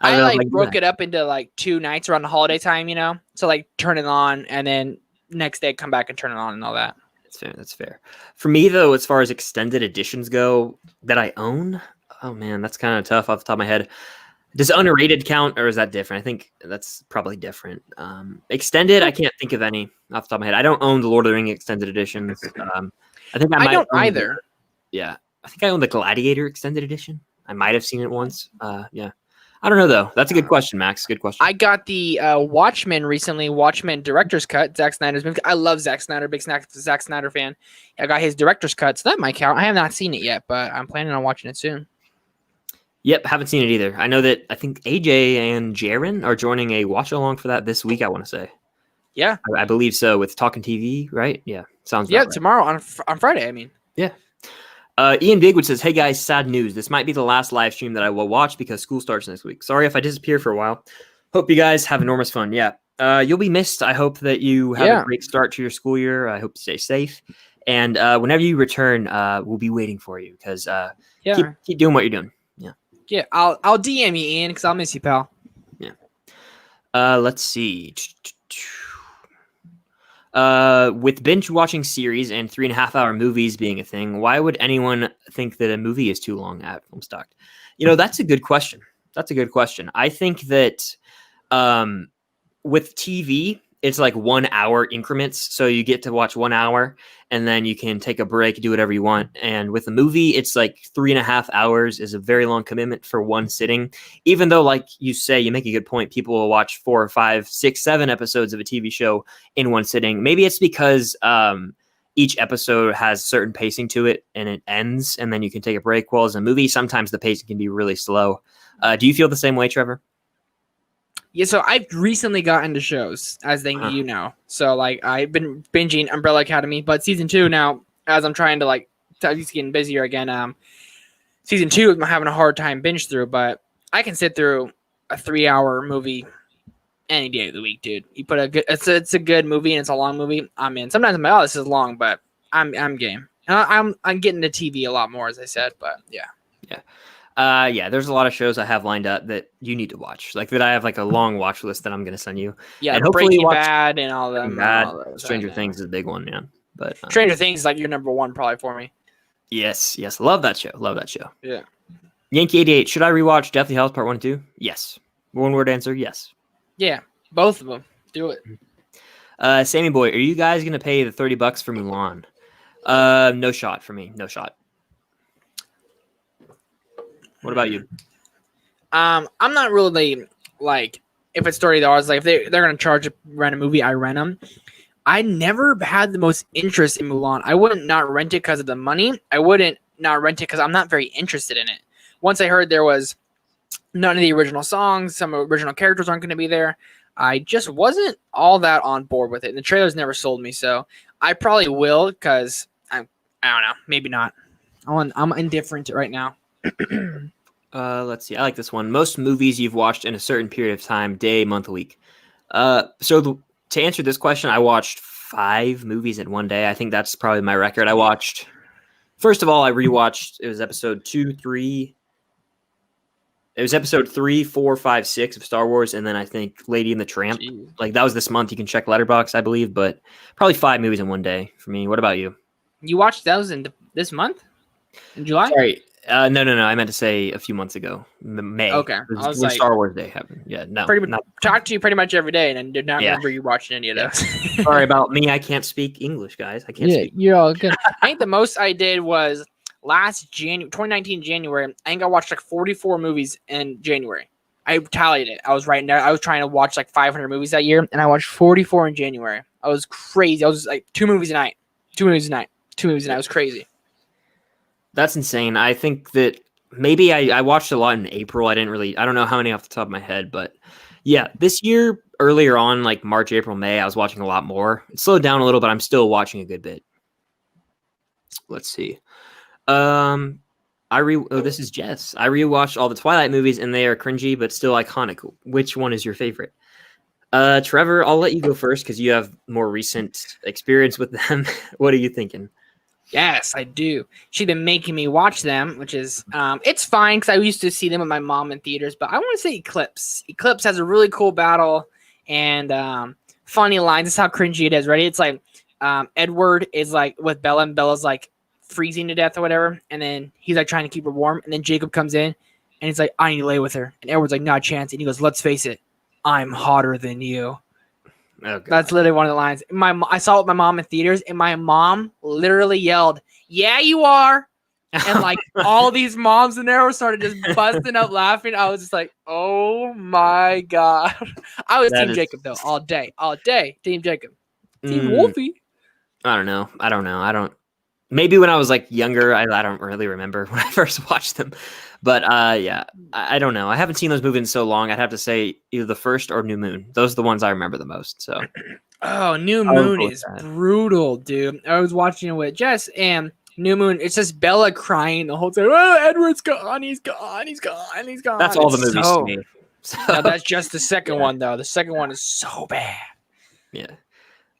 Speaker 2: I broke it up into like 2 nights around the holiday time, So like turn it on and then next day come back and turn it on and all that.
Speaker 1: That's fair. For me though, as far as extended editions go that I own, oh man, that's kind of tough off the top of my head. Does underrated count, or is that different? I think that's probably different. Extended, I can't think of any off the top of my head. I don't own the Lord of the Rings extended editions. I think I don't
Speaker 2: either.
Speaker 1: I think I own the Gladiator extended edition. I might have seen it once. I don't know though. That's a good question, Max. Good question.
Speaker 2: I got the Watchmen recently. Watchmen director's cut. Zack Snyder's movie. I love Zack Snyder. Big Zack Snyder fan. I got his director's cut, so that might count. I have not seen it yet, but I'm planning on watching it soon.
Speaker 1: Yep, haven't seen it either. I know that I think AJ and Jaren are joining a watch along for that this week, I want to say.
Speaker 2: Yeah.
Speaker 1: I believe so, with Talking TV, right? Yeah, sounds right.
Speaker 2: Tomorrow on Friday, I mean.
Speaker 1: Yeah. Ian Bigwood says, hey guys, sad news. This might be the last live stream that I will watch because school starts next week. Sorry if I disappear for a while. Hope you guys have enormous fun. Yeah. You'll be missed. I hope that you have a great start to your school year. I hope you stay safe. And whenever you return, we'll be waiting for you because keep doing what you're doing.
Speaker 2: Yeah, I'll DM you, Ian, because I'll miss you, pal.
Speaker 1: Yeah. Let's see. With binge watching series and 3.5-hour movies being a thing, why would anyone think that a movie is too long at Filmstock? That's a good question. I think that with TV, it's like 1 hour increments. So you get to watch 1 hour and then you can take a break, do whatever you want. And with a movie, it's like 3.5 hours is a very long commitment for one sitting. Even though, like you say, you make a good point, people will watch 4 or 5, 6, 7 episodes of a TV show in one sitting. Maybe it's because each episode has certain pacing to it and it ends and then you can take a break. Well, as a movie, sometimes the pacing can be really slow. Do you feel the same way, Trevor?
Speaker 2: Yeah, so I've recently got into shows, as you know. So, like, I've been binging Umbrella Academy, but season 2 now, as I'm trying to, like, he's getting busier again. Season 2, I'm having a hard time binge through, but I can sit through a 3-hour movie any day of the week, dude. You put it's a good movie and it's a long movie. I'm in. Sometimes I'm like, oh, this is long, but I'm game. And I'm getting to TV a lot more, as I said, but yeah.
Speaker 1: Yeah, there's a lot of shows I have lined up that you need to watch. Like that I have like a long watch list that I'm going to send you.
Speaker 2: Yeah,
Speaker 1: and
Speaker 2: hopefully Breaking Bad and all them.
Speaker 1: Stranger Things is a big one, man. But
Speaker 2: Stranger Things is like your number one probably for me.
Speaker 1: Yes. Love that show.
Speaker 2: Yeah.
Speaker 1: Yankee 88, should I rewatch Deathly Hallows Part 1 and 2? Yes. One word answer, yes.
Speaker 2: Yeah, both of them. Do it.
Speaker 1: Sammy Boy, are you guys going to pay the $30 for Mulan? No shot for me. No shot. What about you?
Speaker 2: I'm not really like if it's $30. Like if they're gonna charge to rent a movie, I rent them. I never had the most interest in Mulan. I wouldn't not rent it because of the money. I wouldn't not rent it because I'm not very interested in it. Once I heard there was none of the original songs, some original characters aren't going to be there, I just wasn't all that on board with it. And the trailers never sold me, so I probably will because I don't know, maybe not. I'm indifferent right now.
Speaker 1: Let's see. I like this one. Most movies you've watched in a certain period of time, day, month, week. To answer this question, I watched 5 movies in one day. I think that's probably my record. First of all, I rewatched, it was episode 2, 3. It was episode 3, 4, 5, 6 of Star Wars, and then I think Lady and the Tramp.
Speaker 2: Jeez.
Speaker 1: Like that was this month. You can check Letterboxd, I believe, but probably 5 movies in one day for me. What about you?
Speaker 2: You watched those in this month? In July?
Speaker 1: Sorry. No. I meant to say a few months ago, May.
Speaker 2: Okay.
Speaker 1: It
Speaker 2: I was
Speaker 1: when
Speaker 2: like,
Speaker 1: Star Wars Day happened. Yeah, no.
Speaker 2: Talked to you pretty much every day, and I did not remember you watching any of those.
Speaker 1: Sorry about me. I can't speak English, guys. I can't speak.
Speaker 3: You're all good.
Speaker 2: I think the most I did was last 2019 January. I think I watched like 44 movies in January. I tallied it. I was writing down. I was trying to watch like 500 movies that year, and I watched 44 in January. I was crazy. I was like 2 movies a night. 2 movies a night. 2 movies a night. It was crazy.
Speaker 1: That's insane. I think that maybe I watched a lot in April. I don't know how many off the top of my head, but yeah, this year, earlier on, like March, April, May, I was watching a lot more. It slowed down a little, but I'm still watching a good bit. Let's see. This is Jess. I rewatched all the Twilight movies and they are cringy, but still iconic. Which one is your favorite? Trevor, I'll let you go first because you have more recent experience with them. What are you thinking?
Speaker 2: Yes, I do. She's been making me watch them, which is it's fine because I used to see them with my mom in theaters. But I want to say Eclipse. Eclipse has a really cool battle and funny lines. This is how cringy it is. Ready? It's like Edward is like with Bella, and Bella's like freezing to death or whatever, and then he's like trying to keep her warm, and then Jacob comes in and he's like, "I need to lay with her," and Edward's like, "Not a chance," and he goes, "Let's face it, I'm hotter than you."
Speaker 1: Okay.
Speaker 2: That's literally one of the lines. I saw it with my mom in theaters, and my mom literally yelled, "Yeah, you are!" And like all these moms in there started just busting up laughing. I was just like, "Oh my god!" I was Team Jacob though, all day, Team Jacob, Team Wolfie.
Speaker 1: I don't know. Maybe when I was like younger, I don't really remember when I first watched them. But yeah, I don't know. I haven't seen those movies in so long. I'd have to say either The First or New Moon. Those are the ones I remember the most. So,
Speaker 2: oh, New Moon is brutal, dude. I was watching it with Jess, and New Moon, it's just Bella crying the whole time. Oh, Edward's gone. He's gone.
Speaker 1: That's all the movies to me.
Speaker 2: So, no, that's just the second one, though. The second one is so bad.
Speaker 1: Yeah.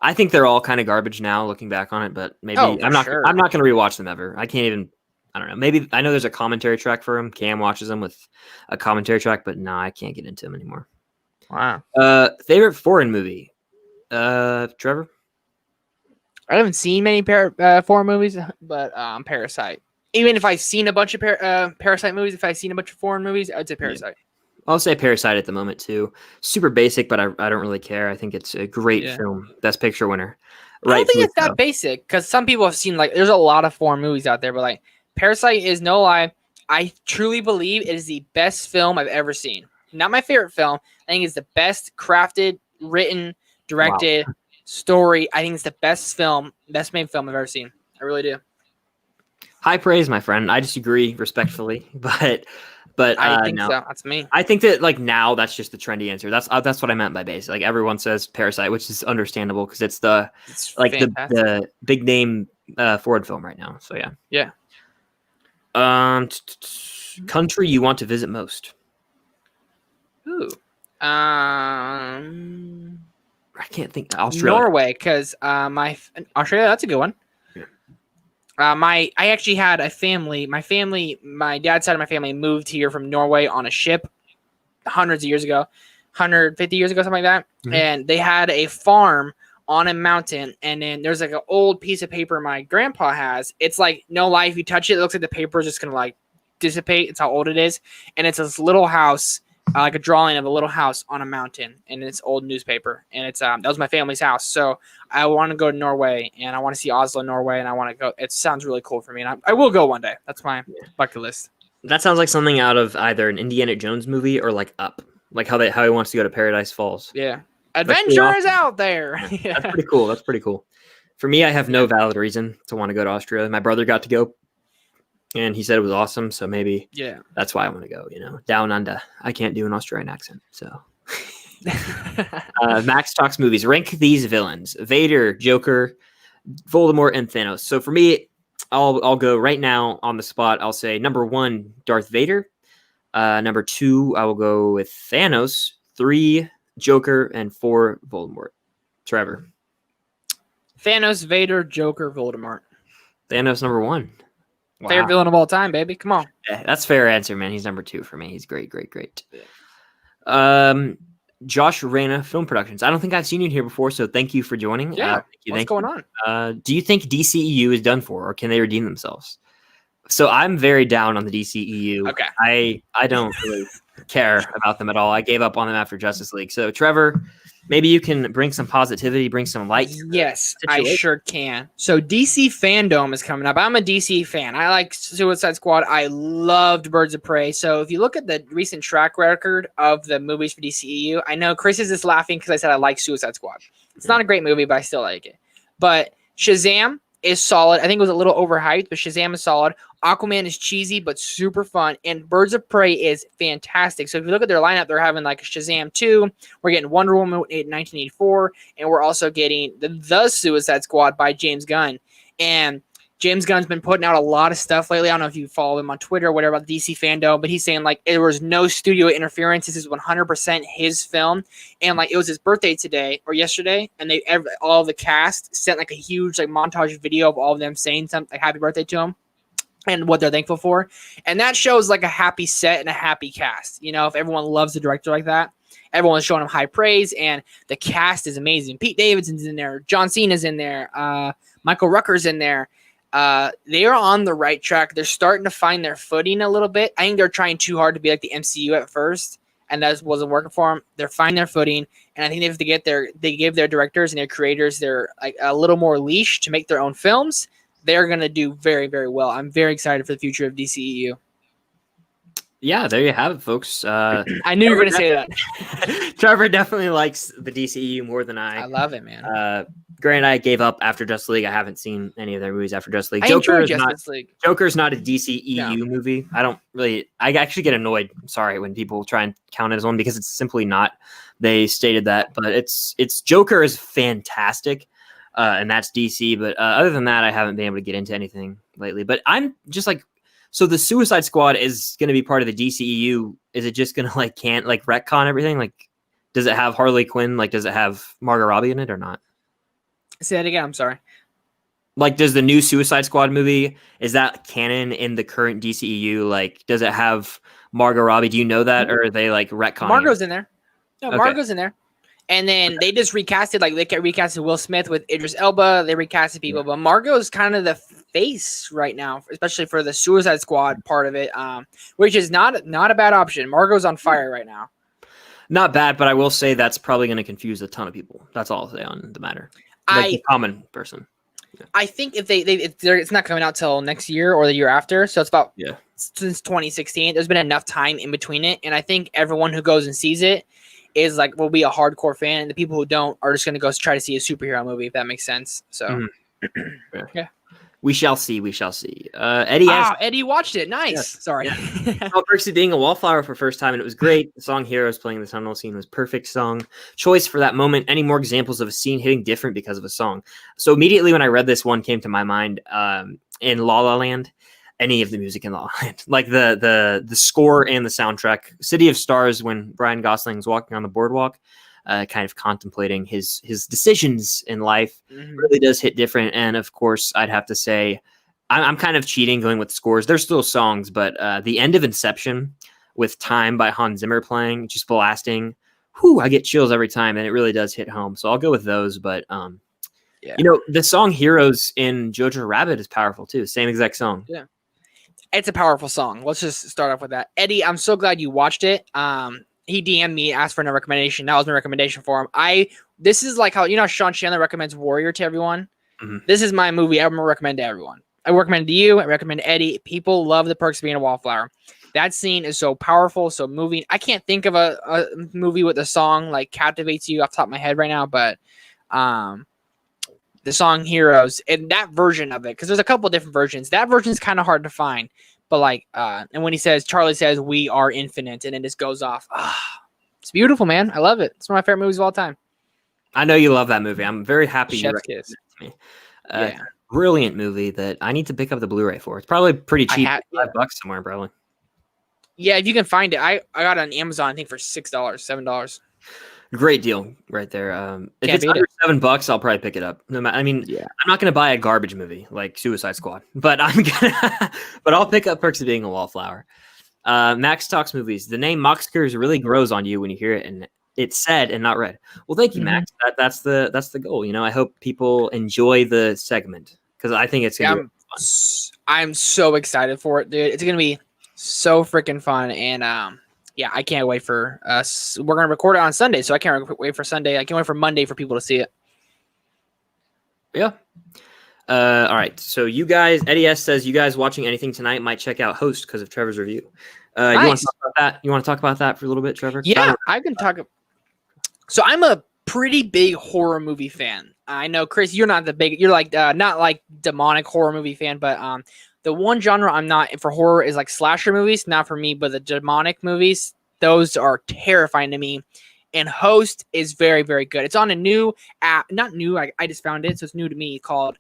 Speaker 1: I think they're all kind of garbage now, looking back on it, but maybe I'm not going to rewatch them ever. I can't even, I don't know. Maybe I know there's a commentary track for them. Cam watches them with a commentary track, but no, I can't get into them anymore.
Speaker 2: Wow.
Speaker 1: Favorite foreign movie? Trevor?
Speaker 2: I haven't seen many foreign movies, but Parasite. Even if I've seen a bunch of Parasite movies, if I've seen a bunch of foreign movies, I'd say Parasite.
Speaker 1: I'll say Parasite at the moment too. Super basic, but I don't really care. I think it's a great film. Best Picture winner.
Speaker 2: I don't think it's that basic because some people have seen there's a lot of foreign movies out there, but Parasite is no lie. I truly believe it is the best film I've ever seen. Not my favorite film. I think it's the best crafted, written, directed story. I think it's the best made film I've ever seen. I really do.
Speaker 1: High praise, my friend. I disagree respectfully, but
Speaker 2: I think so. That's me.
Speaker 1: I think that now that's just the trendy answer. That's what I meant by basic. Everyone says Parasite, which is understandable because it's the big name forward film right now. So yeah. Country you want to visit most?
Speaker 2: Ooh.
Speaker 1: I can't think. Australia.
Speaker 2: Norway, because Australia, that's a good one. I actually had a family. My dad's side of my family moved here from Norway on a ship hundreds of years ago, 150 years ago, something like that. Mm-hmm. And they had a farm on a mountain. And then there's an old piece of paper my grandpa has. It's no lie. If you touch it, it looks like the paper is just going to dissipate. It's how old it is. And it's this little house, a drawing of a little house on a mountain, and it's old newspaper. And it's that was my family's house. So I want to go to Norway, and I want to see Oslo, Norway, and I want to go. It sounds really cool for me, and I will go one day. That's my bucket list.
Speaker 1: That sounds like something out of either an Indiana Jones movie or Up, how he wants to go to Paradise Falls.
Speaker 2: Yeah, adventure is out there.
Speaker 1: Yeah. That's pretty cool. For me, I have no valid reason to want to go to Australia. My brother got to go, and he said it was awesome. So maybe that's why I want to go. Down under. I can't do an Australian accent, so. Max talks movies. Rank these villains: Vader, Joker, Voldemort, and Thanos. So for me, I'll go right now on the spot. I'll say number 1, Darth Vader. Number 2, I will go with Thanos. 3, Joker, and 4, Voldemort. Trevor.
Speaker 2: Thanos, Vader, Joker, Voldemort.
Speaker 1: Thanos number 1. Wow.
Speaker 2: Favorite villain of all time, baby. Come on.
Speaker 1: Yeah, that's a fair answer, man. He's number 2 for me. He's great. Yeah. Josh Reyna, Film Productions. I don't think I've seen you here before, so thank you for joining.
Speaker 2: Yeah. What's going on?
Speaker 1: Do you think DCEU is done for, or can they redeem themselves? So I'm very down on the DCEU.
Speaker 2: Okay.
Speaker 1: I don't really care about them at all. I gave up on them after Justice League. So Trevor, maybe you can bring some positivity, bring some light.
Speaker 2: Yes, I sure can. So DC Fandom is coming up. I'm a DC fan. I like Suicide Squad. I loved Birds of Prey. So if you look at the recent track record of the movies for DCEU, I know Chris is just laughing because I said I like Suicide Squad. It's not a great movie, but I still like it. But Shazam is solid. I think it was a little overhyped, but Shazam is solid. Aquaman is cheesy but super fun, and Birds of Prey is fantastic. So if you look at their lineup, they're having Shazam 2, we're getting Wonder Woman in 1984, and we're also getting the Suicide Squad by James Gunn. And James Gunn's been putting out a lot of stuff lately. I don't know if you follow him on Twitter or whatever about the DC Fandom, but he's saying there was no studio interference. This is 100% his film, and it was his birthday today or yesterday, and all the cast sent a huge montage video of all of them saying something happy birthday to him and what they're thankful for. And that shows a happy set and a happy cast. If everyone loves the director like that, everyone's showing him high praise, and the cast is amazing. Pete Davidson's in there. John Cena's in there. Michael Rooker's in there. They are on the right track. They're starting to find their footing a little bit. I think they're trying too hard to be like the MCU at first, and that wasn't working for them. They're finding their footing, and I think they give their directors and their creators a little more leash to make their own films. They're going to do very, very well. I'm very excited for the future of DCEU.
Speaker 1: Yeah, there you have it, folks.
Speaker 2: I knew you were going to say that.
Speaker 1: Trevor definitely likes the DCEU more than I.
Speaker 2: I love it, man.
Speaker 1: Grant and I gave up after Justice League. I haven't seen any of their movies after Justice League.
Speaker 2: Joker's
Speaker 1: not a DCEU movie. I actually get annoyed, when people try and count it as one because it's simply not. They stated that, but it's Joker is fantastic. And that's DC. But other than that, I haven't been able to get into anything lately. But I'm just so the Suicide Squad is going to be part of the DCEU. Is it just going to retcon everything? Does it have Harley Quinn? Does it have Margot Robbie in it or not?
Speaker 2: Say that again. I'm sorry.
Speaker 1: Does the new Suicide Squad movie, is that canon in the current DCEU? Does it have Margot Robbie? Do you know that? Or are they retconning?
Speaker 2: Margot's in there. No, okay. Margot's in there. And then they just recasted, they recasted Will Smith with Idris Elba. They recasted people, but Margot is kind of the face right now, especially for the Suicide Squad part of it, which is not a bad option. Margot's on fire right now.
Speaker 1: Not bad, but I will say that's probably going to confuse a ton of people. That's all I'll say on the matter. Like the common person. Yeah.
Speaker 2: I think if it's not coming out till next year or the year after, so it's about since 2016. There's been enough time in between it, and I think everyone who goes and sees it is like will be a hardcore fan, and the people who don't are just going to go try to see a superhero movie, if that makes sense. So, yeah. We shall see.
Speaker 1: Eddie
Speaker 2: Eddie watched it. Nice. Yeah. Sorry.
Speaker 1: Yeah. Percy being a wallflower for first time, and it was great. The song Heroes playing the tunnel scene was perfect song choice for that moment. Any more examples of a scene hitting different because of a song? So immediately when I read this one came to my mind in La La Land, any of the music in La La Land, like the score and the soundtrack. City of Stars, when Ryan Gosling's walking on the boardwalk, kind of contemplating his decisions in life, really does hit different. And of course, I'd have to say, I'm kind of cheating going with scores. There's still songs, but the end of Inception with Time by Hans Zimmer playing, just blasting, I get chills every time, and it really does hit home. So I'll go with those. But the song Heroes in Jojo Rabbit is powerful too. Same exact song.
Speaker 2: Yeah. It's a powerful song. Let's just start off with that. Eddie, I'm so glad you watched it. He DM'd me, asked for a recommendation. That was my recommendation for him. This is like how, Sean Chandler recommends Warrior to everyone. This is my movie I'm going to recommend to everyone. I recommend it to you. I recommend Eddie. People love the perks of being a wallflower. That scene is so powerful, so moving. I can't think of a movie with a song like captivates you off the top of my head right now, but the song Heroes and that version of it, because there's a couple different versions. That version is kind of hard to find. But and when Charlie says, "We are infinite," and it just goes off. It's beautiful, man. I love it. It's one of my favorite movies of all time.
Speaker 1: I know you love that movie. I'm very happy you
Speaker 2: recommended it
Speaker 1: to me. Brilliant movie that I need to pick up the Blu-ray for. It's probably pretty cheap, $5 somewhere, probably. Yeah,
Speaker 2: if you can find it. I got it on Amazon, I think for $6, $7.
Speaker 1: Great deal right there. If it's under $7, I'll probably pick it up. I'm not going to buy a garbage movie like Suicide Squad, but I'll pick up Perks of Being a Wallflower. Max talks movies. The name Moxkers really grows on you when you hear it, and it's said and not read. Well, thank you, Max. That's the goal. I hope people enjoy the segment because I think it's gonna be fun.
Speaker 2: I'm so excited for it, dude. It's gonna be so freaking fun, and I can't wait for us. We're going to record it on Sunday, so I can't wait for Sunday. I can't wait for Monday for people to see it.
Speaker 1: Yeah. All right. So you guys, Eddie S says, you guys watching anything tonight might check out Host because of Trevor's review. Nice. You want to talk about that? You want to talk about that for a little bit, Trevor?
Speaker 2: Yeah, I can talk. So I'm a pretty big horror movie fan. I know, Chris, you're not not like demonic horror movie fan, but the one genre I'm not for horror is like slasher movies. Not for me, but the demonic movies, those are terrifying to me. And Host is very, very good. It's on a new app. Not new. I just found it, so it's new to me, called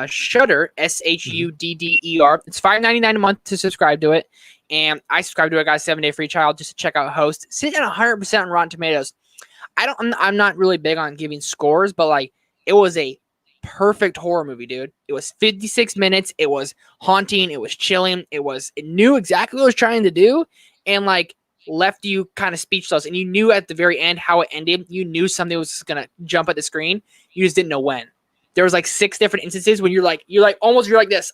Speaker 2: Shudder, Shudder. It's $5.99 a month to subscribe to it. And I subscribe to it. I got a 7-day free trial just to check out Host. Sitting at 100% on Rotten Tomatoes. I'm not really big on giving scores, but it was a perfect horror movie, dude. It was 56 minutes. It was haunting. It was chilling. It knew exactly what it was trying to do, and left you kind of speechless. And you knew at the very end how it ended. You knew something was gonna jump at the screen. You just didn't know when. There was 6 different instances when you're like this.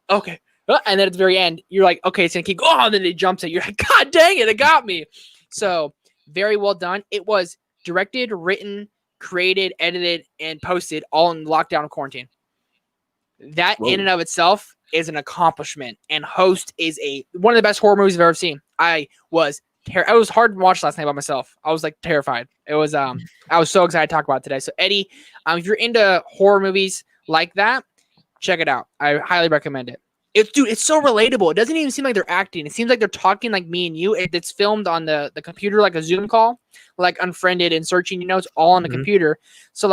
Speaker 2: Okay. And then at the very end, you're like, okay, it's gonna keep going. And then it jumps at you. You're like, God dang it got me. So very well done. It was directed, written, created, edited, and posted all in lockdown quarantine. That in and of itself is an accomplishment. And Host is one of the best horror movies I've ever seen. I was hard to watch last night by myself. I was terrified. It was I was so excited to talk about it today. So Eddie, if you're into horror movies like that, check it out. I highly recommend it. It's so relatable. It doesn't even seem like they're acting. It seems like they're talking like me and you. It's filmed on the computer, like a Zoom call, unfriended and searching, it's all on the computer. So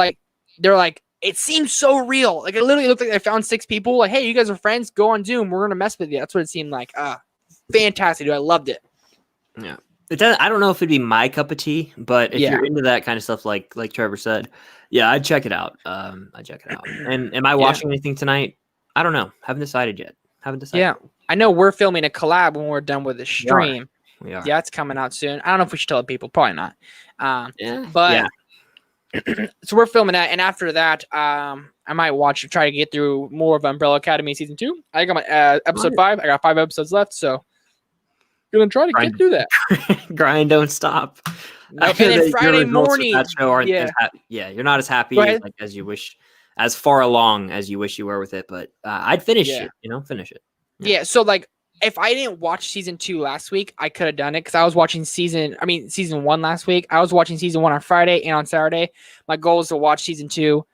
Speaker 2: they're it seems so real. It literally looked like they found 6 people. Hey, you guys are friends. Go on Zoom. We're going to mess with you. That's what it seemed like. Fantastic, dude. I loved it.
Speaker 1: Yeah. I don't know if it'd be my cup of tea, but if you're into that kind of stuff, like Trevor said, I'd check it out. I'd check it out. And am I watching anything tonight? I don't know. Haven't decided yet. Yeah.
Speaker 2: I know we're filming a collab when we're done with the stream.
Speaker 1: We are.
Speaker 2: Yeah, it's coming out soon. I don't know if we should tell people. Probably not. So we're filming that, and after that, I might try to get through more of Umbrella Academy season 2. I got my episode 5. I got 5 episodes left, so gonna try to get through that.
Speaker 1: Grind, don't stop.
Speaker 2: Nope. And then Friday morning,
Speaker 1: that show aren't you're not as happy as you wish, as far along as you wish you were with it. But I'd finish it. Finish it.
Speaker 2: Yeah. So like, if I didn't watch season 2 last week, I could have done it because I was watching season 1 last week. I was watching season 1 on Friday and on Saturday. My goal is to watch season 2.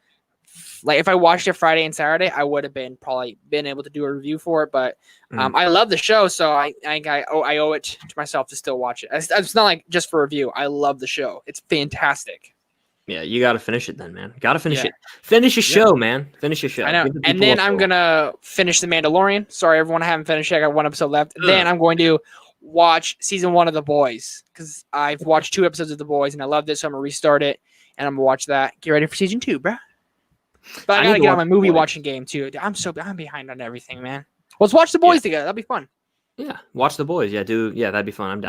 Speaker 2: Like if I watched it Friday and Saturday, I would have probably been able to do a review for it. But I love the show, so I owe it to myself to still watch it. It's not like just for review. I love the show. It's fantastic.
Speaker 1: Yeah, you got to finish it then, man. Got to finish it. Finish a show, man. Finish a show.
Speaker 2: I know. And then I'm going to finish The Mandalorian. Sorry, everyone, I haven't finished it. I got 1 episode left. Then I'm going to watch season 1 of The Boys because I've watched 2 episodes of The Boys, and I love this, so I'm going to restart it, and I'm going to watch that. Get ready for season 2, bro. But I got to get on my movie watching game, too. I'm behind on everything, man. Let's watch The Boys together. That'll be fun.
Speaker 1: Yeah, watch The Boys. Yeah, that'd be fun.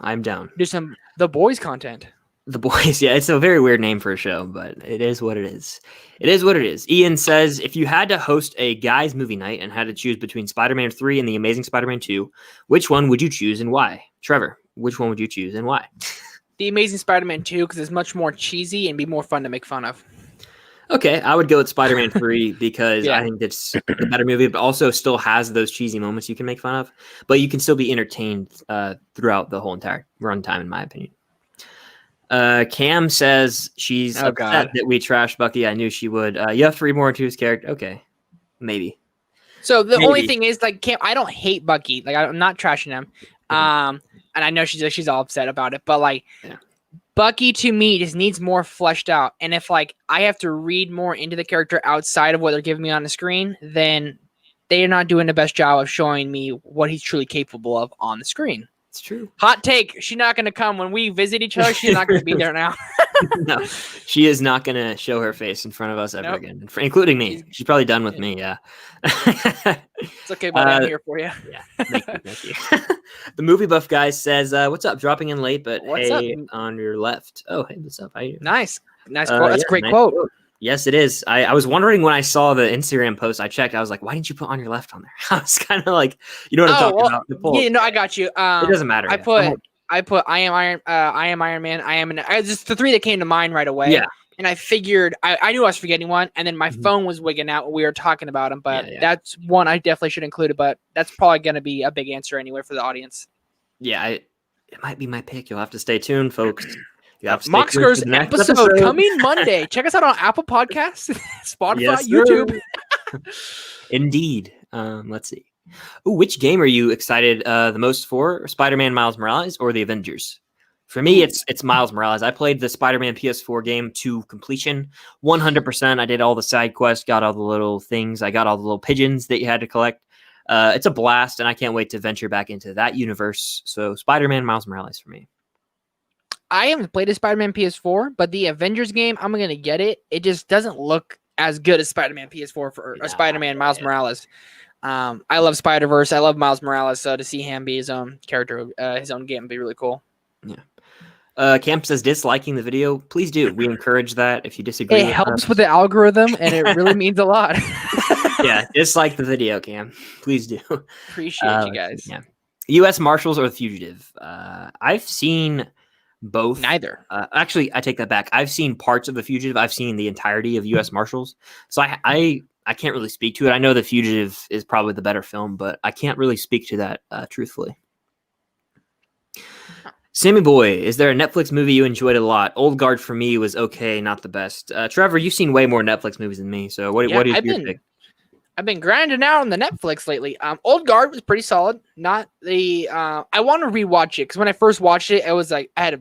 Speaker 1: I'm down.
Speaker 2: Do some The Boys content.
Speaker 1: The Boys, yeah, it's a very weird name for a show, but it is what it is. It is what it is. Ian says, if you had to host a guys' movie night and had to choose between Spider-Man 3 and The Amazing Spider-Man 2, which one would you choose and why? Trevor, which one would you choose and why?
Speaker 2: The Amazing Spider-Man 2, because it's much more cheesy and be more fun to make fun of.
Speaker 1: Okay, I would go with Spider-Man 3 because I think it's the better movie, but also still has those cheesy moments you can make fun of, but you can still be entertained throughout the whole entire runtime, in my opinion. Cam says she's upset that we trashed Bucky. I knew she would. You have to read more into his character. Okay, maybe.
Speaker 2: So the only thing is, like, Cam, I don't hate Bucky. Like, I'm not trashing him. And I know she's all upset about it, but like, Bucky to me just needs more fleshed out. And if like I have to read more into the character outside of what they're giving me on the screen, then they are not doing the best job of showing me what he's truly capable of on the screen.
Speaker 1: It's true.
Speaker 2: Hot take. She's not going to come when we visit each other. She's not going to be there now.
Speaker 1: No, she is not going to show her face in front of us ever again, including me. She's probably done with me. Yeah.
Speaker 2: It's okay, buddy. I'm here for you.
Speaker 1: Yeah. Thank you. The movie buff guy says, what's up? Dropping in late, but what's up? On your left. Oh, hey, what's up? How you?
Speaker 2: Nice quote. That's a great quote.
Speaker 1: Yes, it is. I was wondering when I saw the Instagram post, I checked. I was like, why didn't you put on your left on there? I was kind of like, you know what I'm talking about?
Speaker 2: Yeah, no, I got you.
Speaker 1: It doesn't matter.
Speaker 2: I put I am Iron Man. I am just the 3 that came to mind right away.
Speaker 1: Yeah.
Speaker 2: And I figured I knew I was forgetting one, and then my phone was wigging out when we were talking about them. But that's one I definitely should include. But that's probably going to be a big answer anyway for the audience.
Speaker 1: Yeah, it might be my pick. You'll have to stay tuned, folks.
Speaker 2: Moxkers episode coming Monday. Check us out on Apple Podcasts, Spotify, YouTube.
Speaker 1: Indeed. Let's see. Ooh, which game are you excited the most for? Spider-Man Miles Morales or the Avengers? For me, it's Miles Morales. I played the Spider-Man PS4 game to completion, 100%. I did all the side quests, got all the little things. I got all the little pigeons that you had to collect. It's a blast, and I can't wait to venture back into that universe. So Spider-Man Miles Morales for me.
Speaker 2: I haven't played a Spider-Man PS4, but the Avengers game, I'm going to get it. It just doesn't look as good as Spider-Man PS4 for Spider-Man Miles Morales. I love Spider-Verse. I love Miles Morales, so to see him be his own character, his own game would be really cool.
Speaker 1: Yeah. Camp says disliking the video. Please do. We encourage that if you disagree.
Speaker 2: It helps with the algorithm, and it really means a lot.
Speaker 1: Yeah, dislike the video, Cam. Please do.
Speaker 2: Appreciate you guys.
Speaker 1: Yeah. U.S. Marshals or The Fugitive? I've seen both.
Speaker 2: Neither.
Speaker 1: Actually, I take that back. I've seen parts of The Fugitive. I've seen the entirety of U.S. Marshals. So I can't really speak to it. I know The Fugitive is probably the better film, but I can't really speak to that truthfully. Sammy Boy, is there a Netflix movie you enjoyed a lot? Old Guard for me was okay, not the best. Trevor, you've seen way more Netflix movies than me, so what is your pick?
Speaker 2: I've been grinding out on the Netflix lately. Old Guard was pretty solid. Not the I want to rewatch it because when I first watched it, it was like I had a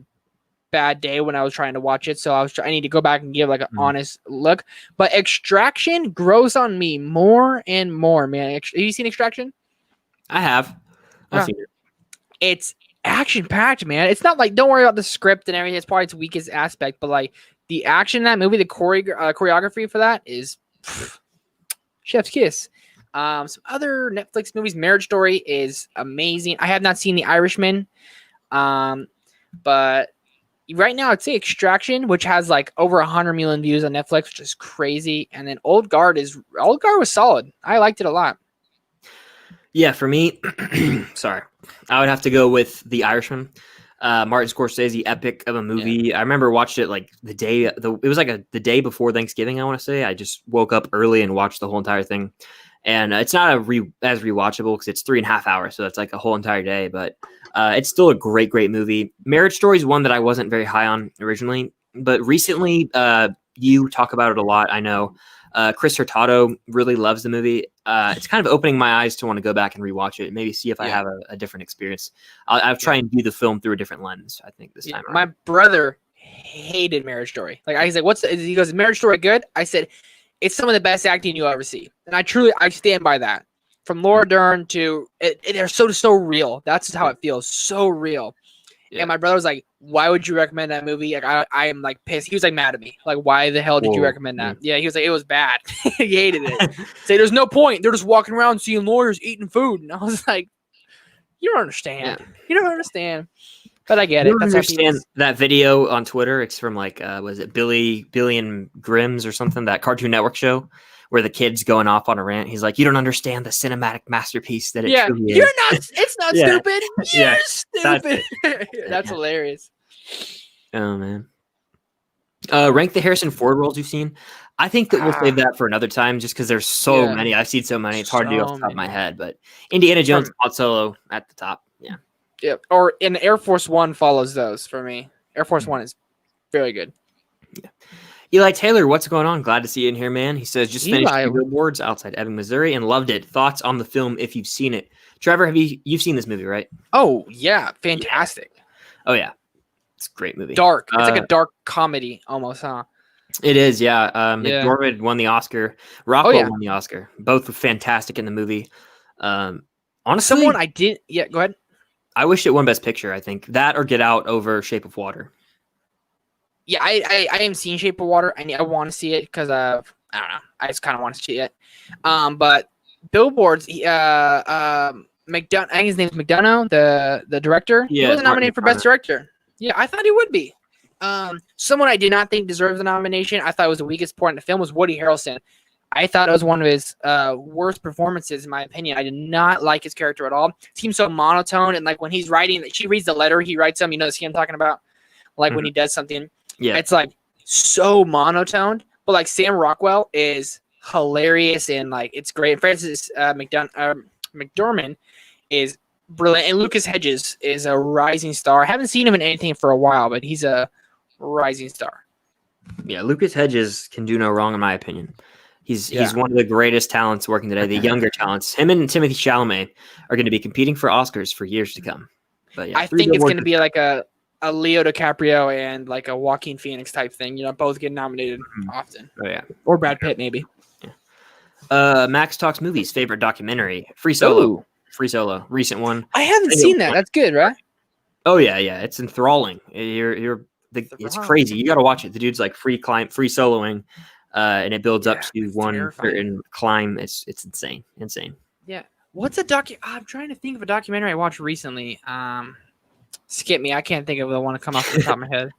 Speaker 2: bad day when I was trying to watch it, so I need to go back and give like an honest look. But Extraction grows on me more and more, man. Have you seen Extraction?
Speaker 1: I have. I've seen it.
Speaker 2: It's action-packed, man. It's not like, don't worry about the script and everything. It's probably its weakest aspect, but like the action in that movie, the choreography for that is chef's kiss. Some other Netflix movies, Marriage Story is amazing. I have not seen The Irishman, but right now, I'd say Extraction, which has like over 100 million views on Netflix, which is crazy. And then Old Guard was solid. I liked it a lot.
Speaker 1: Yeah, for me, sorry, I would have to go with The Irishman. Martin Scorsese epic of a movie. Yeah. I remember watching it like the day before Thanksgiving. I want to say I just woke up early and watched the whole entire thing. And it's not as rewatchable because it's 3.5 hours, so it's like a whole entire day. But it's still a great movie. Marriage Story is one that I wasn't very high on originally, but recently you talk about it a lot. I know Chris Hurtado really loves the movie. It's kind of opening my eyes to want to go back and rewatch it, maybe see if I have a different experience. I'll try and view the film through a different lens, I think, this time around.
Speaker 2: My brother hated Marriage Story. Like, I was like, he goes, Marriage Story good? I said, it's some of the best acting you'll ever see. And I stand by that. From Laura Dern to, they're so real. That's just how it feels. So real. Yeah. And my brother was like, why would you recommend that movie? Like, I am like pissed. He was like mad at me. Like, why the hell did you recommend that? Yeah, he was like, it was bad. He hated it. Say, there's no point. They're just walking around seeing lawyers eating food. And I was like, you don't understand. Yeah. You don't understand. But I get it.
Speaker 1: That's understand that video on Twitter. It's from like, was it Billy and Grimm's or something? That Cartoon Network show where the kid's going off on a rant. He's like, you don't understand the cinematic masterpiece that it truly is.
Speaker 2: You're not. It's not stupid. You're stupid. That's hilarious.
Speaker 1: Oh man. Rank the Harrison Ford roles you've seen. I think that we'll save that for another time, just because there's so many. I've seen so many. It's hard to do off the top of my head, but Indiana Jones, Han Solo at the top. Yeah.
Speaker 2: Yeah, or in Air Force One follows those for me. Air Force One is very good.
Speaker 1: Yeah. Eli Taylor, what's going on? Glad to see you in here, man. He says, just finished Billboards outside Ebbing, Missouri, and loved it. Thoughts on the film if you've seen it? Trevor, you've seen this movie, right?
Speaker 2: Oh, yeah. Fantastic.
Speaker 1: Yeah. Oh, yeah. It's a great movie.
Speaker 2: Dark. It's like a dark comedy almost, huh?
Speaker 1: It is, yeah. McDormand won the Oscar. Rockwell won the Oscar. Both were fantastic in the movie. Honestly,
Speaker 2: go ahead.
Speaker 1: I wish it won Best Picture, I think. That or Get Out over Shape of Water.
Speaker 2: Yeah, I haven't seen Shape of Water. I want to see it because I don't know. I just kind of want to see it. But Billboards, I think his name's McDonough, the director. Yeah, he wasn't nominated for Best Director. Yeah, I thought he would be. Someone I did not think deserved the nomination. I thought was the weakest part in the film was Woody Harrelson. I thought it was one of his worst performances, in my opinion. I did not like his character at all. It seems so monotone, and like when he's writing, she reads the letter, he writes them. You know the scene I'm talking about? Like when he does something, it's like so monotone. But like Sam Rockwell is hilarious and like it's great. Francis McDormand is brilliant, and Lucas Hedges is a rising star. I haven't seen him in anything for a while, but he's a rising star.
Speaker 1: Yeah, Lucas Hedges can do no wrong, in my opinion. He's one of the greatest talents working today, the younger talents. Him and Timothée Chalamet are going to be competing for Oscars for years to come. But yeah,
Speaker 2: I think it's going to be like a Leo DiCaprio and like a Joaquin Phoenix type thing. You know, both get nominated often.
Speaker 1: Oh yeah,
Speaker 2: or Brad Pitt maybe.
Speaker 1: Yeah. Max Talks Movies favorite documentary, Free Solo. Ooh. Free Solo, recent one.
Speaker 2: I haven't seen that. That's good, right?
Speaker 1: Oh yeah, it's enthralling. It's crazy. You got to watch it. The dude's like free soloing. And it builds up to one certain climb. It's insane.
Speaker 2: Yeah. What's a I'm trying to think of a documentary I watched recently. Skip me. I can't think of the one to come off the top of my head.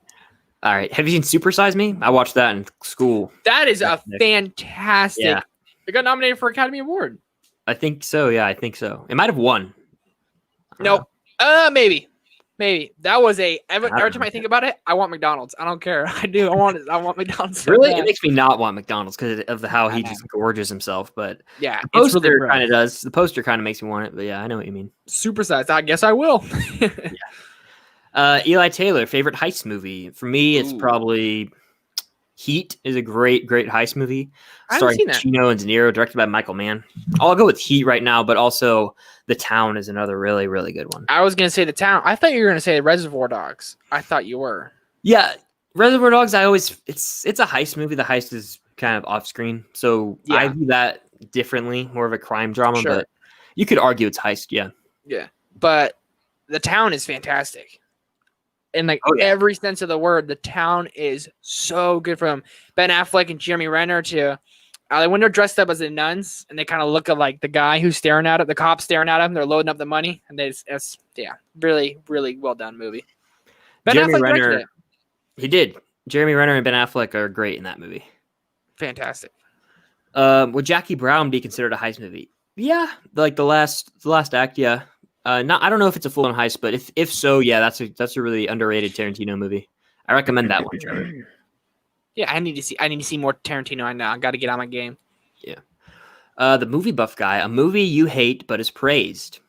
Speaker 1: All right. Have you seen Super Size Me? I watched that in school.
Speaker 2: That is a fantastic. Yeah. It got nominated for Academy Award.
Speaker 1: I think so. Yeah, I think so. It might have won.
Speaker 2: Nope. Maybe. That was every time I think about it, I want McDonald's. I don't care. I do. I want McDonald's.
Speaker 1: Really? It makes me not want McDonald's because of how he just gorges himself. But
Speaker 2: yeah,
Speaker 1: the poster kind of does. The poster kind of makes me want it. But yeah, I know what you mean.
Speaker 2: Supersized. I guess I will.
Speaker 1: Yeah. Eli Taylor, favorite heist movie. For me, it's probably Heat. Is a great heist movie. Starring Pacino and De Niro, directed by Michael Mann. I'll go with Heat right now, but also The Town is another really, really good one.
Speaker 2: I was going to say The Town. I thought you were going to say Reservoir Dogs. I thought you were.
Speaker 1: Yeah, Reservoir Dogs, it's a heist movie. The heist is kind of off screen, so I view that differently, more of a crime drama, but you could argue it's heist, yeah.
Speaker 2: Yeah, but The Town is fantastic. In every sense of the word, The Town is so good from Ben Affleck and Jeremy Renner to when they're dressed up as the nuns and they kind of look at like the guy who's staring at it, the cop staring at him. They're loading up the money, and it's really, really well done movie. Ben
Speaker 1: Jeremy
Speaker 2: Affleck
Speaker 1: Renner,
Speaker 2: directed it.
Speaker 1: He did. Jeremy Renner and Ben Affleck are great in that movie.
Speaker 2: Fantastic.
Speaker 1: Would Jackie Brown be considered a heist movie? Yeah, like the last act. Yeah. Not. I don't know if it's a full-on heist, but if so, yeah, that's a really underrated Tarantino movie. I recommend that one, Trevor.
Speaker 2: Yeah, I need to see more Tarantino. I know. I got to get on my game.
Speaker 1: Yeah. The movie buff guy. A movie you hate but is praised.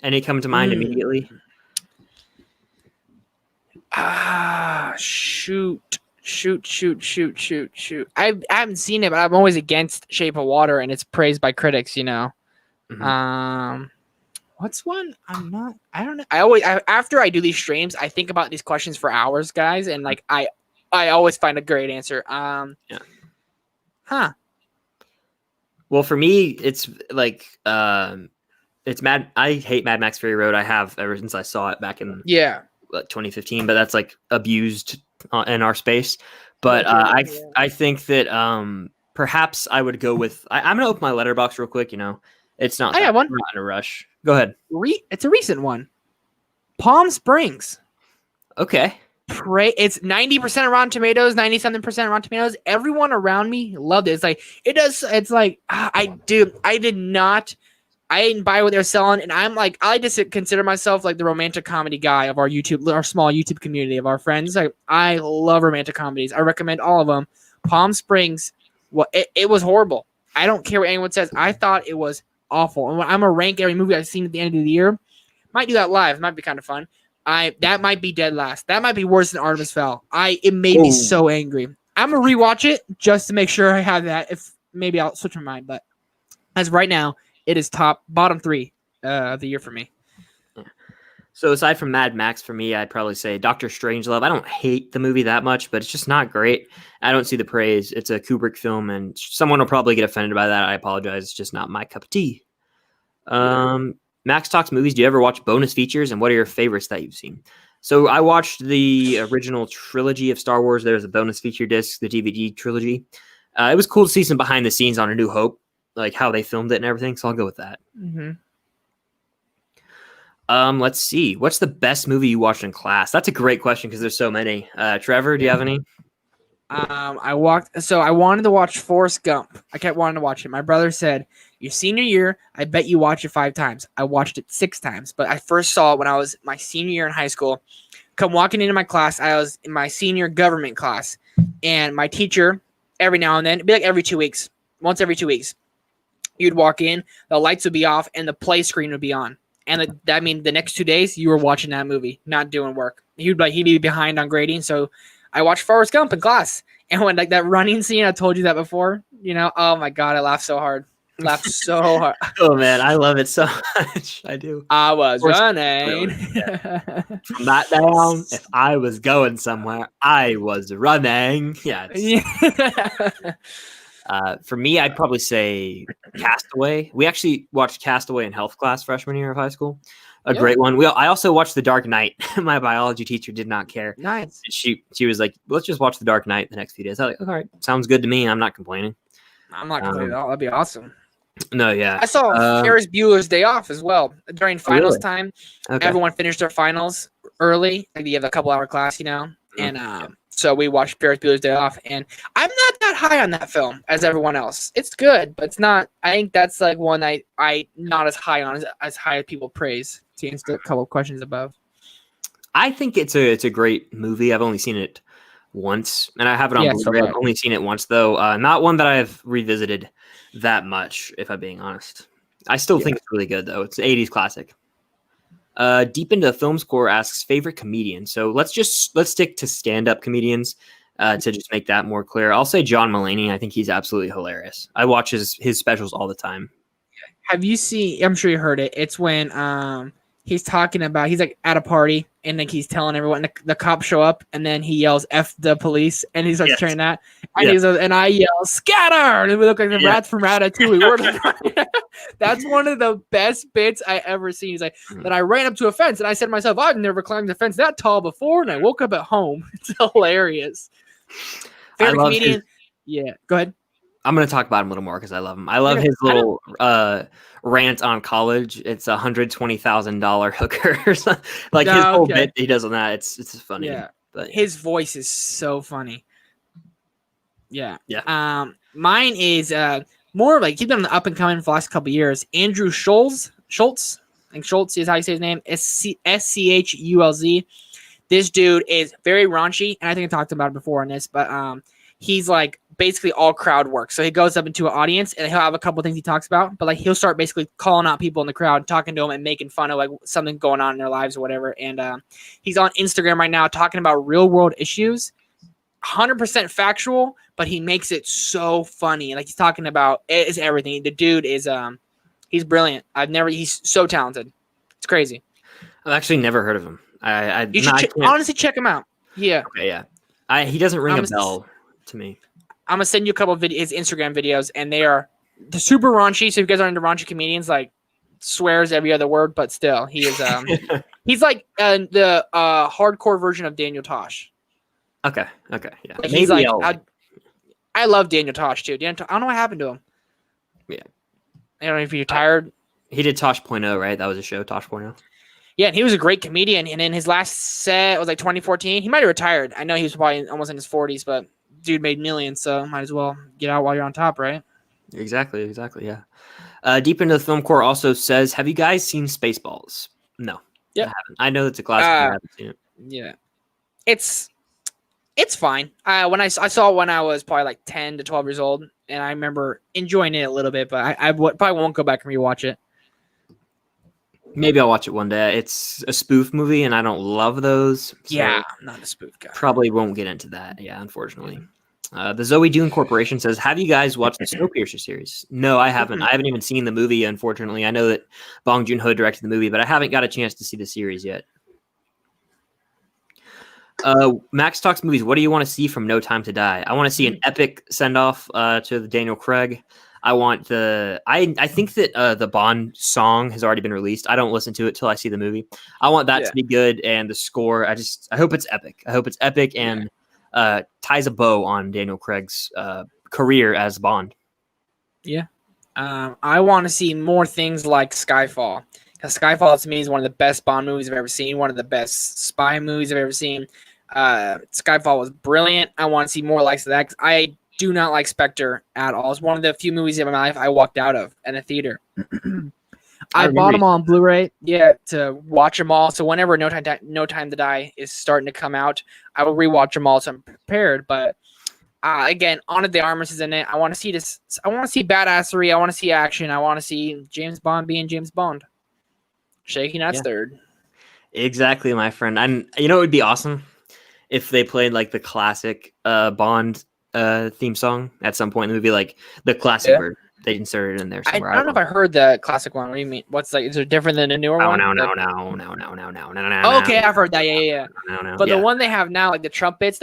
Speaker 1: Any come to mind immediately?
Speaker 2: Shoot. I haven't seen it, but I'm always against Shape of Water, and it's praised by critics. You know. Mm-hmm. What's one? I don't know. After I do these streams, I think about these questions for hours, guys, and like I always find a great answer.
Speaker 1: Yeah.
Speaker 2: Huh.
Speaker 1: Well, for me, it's like it's Mad. I hate Mad Max Fury Road. I have ever since I saw it back in 2015. But that's like abused in our space. But I think that perhaps I would go with. I'm gonna open my letterbox real quick. You know, it's not.
Speaker 2: I have one.
Speaker 1: I'm not in a rush. Go ahead.
Speaker 2: It's a recent one. Palm Springs.
Speaker 1: Okay.
Speaker 2: It's 90% of Rotten Tomatoes, 90-something% of Rotten Tomatoes. Everyone around me loved it. It's like it's like I didn't buy what they're selling, and I'm like, I like to consider myself like the romantic comedy guy of our small YouTube community of our friends. Like, I love romantic comedies. I recommend all of them. Palm Springs, it was horrible. I don't care what anyone says. I thought it was awful. And I'm gonna rank every movie I've seen at the end of the year. Might do that live. It might be kind of fun. That might be dead last. That might be worse than Artemis Fowl. It made me so angry. I'm gonna rewatch it just to make sure I have that. If maybe I'll switch my mind, but as right now, it is bottom 3 of the year for me.
Speaker 1: So aside from Mad Max, for me, I'd probably say Doctor Strangelove. I don't hate the movie that much, but it's just not great. I don't see the praise. It's a Kubrick film, and someone will probably get offended by that. I apologize. It's just not my cup of tea. Max Talks Movies. Do you ever watch bonus features, and what are your favorites that you've seen? So I watched the original trilogy of Star Wars. There's a bonus feature disc, the DVD trilogy. It was cool to see some behind the scenes on A New Hope, like how they filmed it and everything. So I'll go with that.
Speaker 2: Mm-hmm.
Speaker 1: Let's see. What's the best movie you watched in class? That's a great question because there's so many. Trevor, do you have any?
Speaker 2: I wanted to watch Forrest Gump. I kept wanting to watch it. My brother said, your senior year, I bet you watch it 5 times. I watched it 6 times, but I first saw it when I was my senior year in high school. Come walking into my class, I was in my senior government class, and my teacher, every now and then, it'd be like every 2 weeks, once every 2 weeks, you'd walk in, the lights would be off, and the play screen would be on. And that means the next 2 days, you were watching that movie, not doing work. He'd be behind on grading, so I watched Forrest Gump in class. And when like that running scene, I told you that before, you know, oh my God, I laughed so hard. Oh
Speaker 1: man, I love it so much. I do.
Speaker 2: I was running.
Speaker 1: From that down, if I was going somewhere, I was running. Yeah. For me, I'd probably say Castaway. We actually watched Castaway in health class freshman year of high school. Great one. I also watched The Dark Knight. My biology teacher did not care.
Speaker 2: Nice.
Speaker 1: She was like, let's just watch The Dark Knight the next few days. I was like, all right, sounds good to me. I'm not complaining.
Speaker 2: I'm not complaining at all. That'd be awesome.
Speaker 1: No, yeah.
Speaker 2: I saw Ferris Bueller's Day Off as well. During finals time, everyone finished their finals early. Like you have a couple-hour class, you know? And so we watched Ferris Bueller's Day Off. And I'm not that high on that film as everyone else. It's good, but it's not. I think that's like one I not as high on as high as people praise. To answer a couple of questions above.
Speaker 1: I think it's a great movie. I've only seen it once, and I have it on Blu-ray. I've only seen it once, though. Not one that I've revisited that much, if I'm being honest. I still think it's really good, though. It's an 80s classic. Deep Into Film Score asks favorite comedian. So let's stick to stand-up comedians to just make that more clear. I'll say John Mulaney. I think he's absolutely hilarious. I watch his specials all the time.
Speaker 2: Have you seen? I'm sure you heard it. It's when he's talking about, he's like at a party and like he's telling everyone, the cops show up and then he yells F the police and he starts turning that and and I yell scatter and we look like the rats from Ratatouille. That's one of the best bits I ever seen. He's like, then I ran up to a fence and I said to myself, I've never climbed a fence that tall before and I woke up at home. It's hilarious. Favorite comedian? Yeah, go ahead.
Speaker 1: I'm going to talk about him a little more because I love him. I love his little rant on college. It's $120,000 hooker or something. Like his whole bit he does on that. It's funny.
Speaker 2: Yeah.
Speaker 1: But
Speaker 2: his voice is so funny. Yeah.
Speaker 1: Yeah.
Speaker 2: Mine is more like he's been on the up and coming for the last couple of years. Andrew Schultz. I think Schultz is how you say his name. Schulz. This dude is very raunchy, and I think I talked about it before on this, but he's like basically all crowd work. So he goes up into an audience and he'll have a couple of things he talks about, but like he'll start basically calling out people in the crowd, talking to them and making fun of like something going on in their lives or whatever. And he's on Instagram right now talking about real world issues, 100% factual, but he makes it so funny. Like he's talking about it's everything. The dude is he's brilliant. He's so talented. It's crazy.
Speaker 1: I've actually never heard of him.
Speaker 2: You should honestly check him out. Yeah.
Speaker 1: Okay, yeah. He doesn't ring a bell to me.
Speaker 2: I'm gonna send you a couple of his Instagram videos, and they're super raunchy. So if you guys are into raunchy comedians, like swears every other word, but still, he is he's like the hardcore version of Daniel Tosh.
Speaker 1: Okay, yeah.
Speaker 2: Like, he's like I love Daniel Tosh too. I don't know what happened to him.
Speaker 1: Yeah,
Speaker 2: I don't know if you're tired.
Speaker 1: He did Tosh.0, right? That was a show, Tosh.0. Yeah,
Speaker 2: and he was a great comedian. And in his last set was like 2014. He might have retired. I know he was probably almost in his 40s, but dude made millions, so might as well get out while you're on top, right?
Speaker 1: Exactly, yeah. Deep into the film core also says, have you guys seen Spaceballs? No.
Speaker 2: Yeah.
Speaker 1: I haven't. I know it's a classic, but I haven't seen it.
Speaker 2: Yeah. It's fine. When I saw it when I was probably like 10 to 12 years old, and I remember enjoying it a little bit, but I probably won't go back and rewatch it.
Speaker 1: Maybe I'll watch it one day. It's a spoof movie, and I don't love those. So
Speaker 2: yeah, I'm not a spoof guy.
Speaker 1: Probably won't get into that. Yeah, unfortunately. The Zoe Dune Corporation says, have you guys watched the Snowpiercer series? No, I haven't. I haven't even seen the movie, unfortunately. I know that Bong Joon-ho directed the movie, but I haven't got a chance to see the series yet. Max Talks Movies. What do you want to see from No Time to Die? I want to see an epic send-off to the Daniel Craig. I want I think that the Bond song has already been released. I don't listen to it till I see the movie. I want that to be good, and the score. I hope it's epic. And ties a bow on Daniel Craig's career as Bond.
Speaker 2: Yeah. I want to see more things like Skyfall. Because Skyfall to me is one of the best Bond movies I've ever seen. One of the best spy movies I've ever seen. Skyfall was brilliant. I want to see more likes of that. Cause I do not like Spectre at all. It's one of the few movies in my life I walked out of in a theater. I bought them all on Blu-ray, to watch them all. So whenever No Time to Die is starting to come out, I will rewatch them all so I'm prepared. But again, Ana de Armas is in it. I want to see this. I want to see badassery. I want to see action. I want to see James Bond being James Bond. Shaking that's third. Exactly,
Speaker 1: my friend. And you know what would be awesome if they played like the classic Bond theme song at some point in the movie, like the classic version. They inserted it in there somewhere.
Speaker 2: I don't know if I heard the classic one. What do you mean? What's like? Is it different than the newer one?
Speaker 1: No.
Speaker 2: Okay, I've heard that. Yeah.
Speaker 1: No.
Speaker 2: But the one they have now, like the trumpets,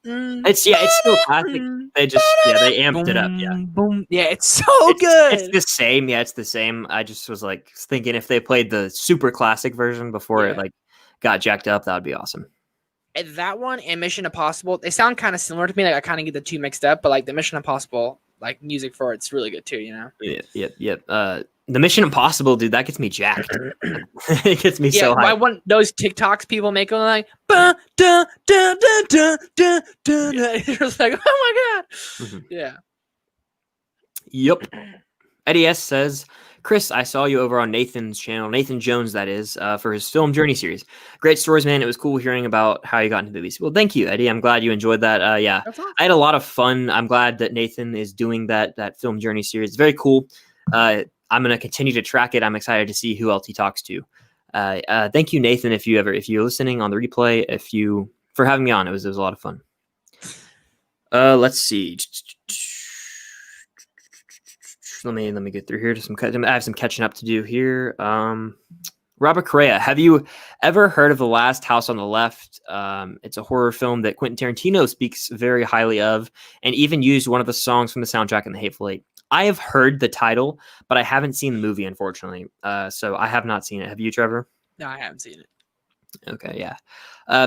Speaker 1: it's still classic. They just they amped it up. Yeah,
Speaker 2: boom. Yeah, it's so good.
Speaker 1: It's the same. Yeah, it's the same. I just was like thinking if they played the super classic version before it like got jacked up, that would be awesome.
Speaker 2: That one and Mission Impossible, they sound kind of similar to me. Like I kind of get the two mixed up, but like the Mission Impossible, like music for it's really good too. You know.
Speaker 1: Yep. The Mission Impossible, dude, that gets me jacked. It gets me so high.
Speaker 2: I want those TikToks people make them like, ba, da, da, da, da, da, da, da. It's like, oh my god.
Speaker 1: Mm-hmm.
Speaker 2: Yeah.
Speaker 1: Yep. Eddie S says, Chris, I saw you over on Nathan's channel, Nathan Jones, that is, for his film Journey series. Great stories, man. It was cool hearing about how you got into movies. Well, thank you, Eddie. I'm glad you enjoyed that. Yeah, awesome. I had a lot of fun. I'm glad that Nathan is doing that film Journey series. It's very cool. I'm going to continue to track it. I'm excited to see who else he talks to. Thank you, Nathan. If you're listening on the replay, for having me on, it was a lot of fun. Let's see. Let me get through here I have some catching up to do here. Robert Correa, have you ever heard of The Last House on the Left? It's a horror film that Quentin Tarantino speaks very highly of, and even used one of the songs from the soundtrack in The Hateful Eight. I have heard the title, but I haven't seen the movie, unfortunately. So I have not seen it. Have you, Trevor?
Speaker 2: No, I haven't seen it.
Speaker 1: Okay, yeah.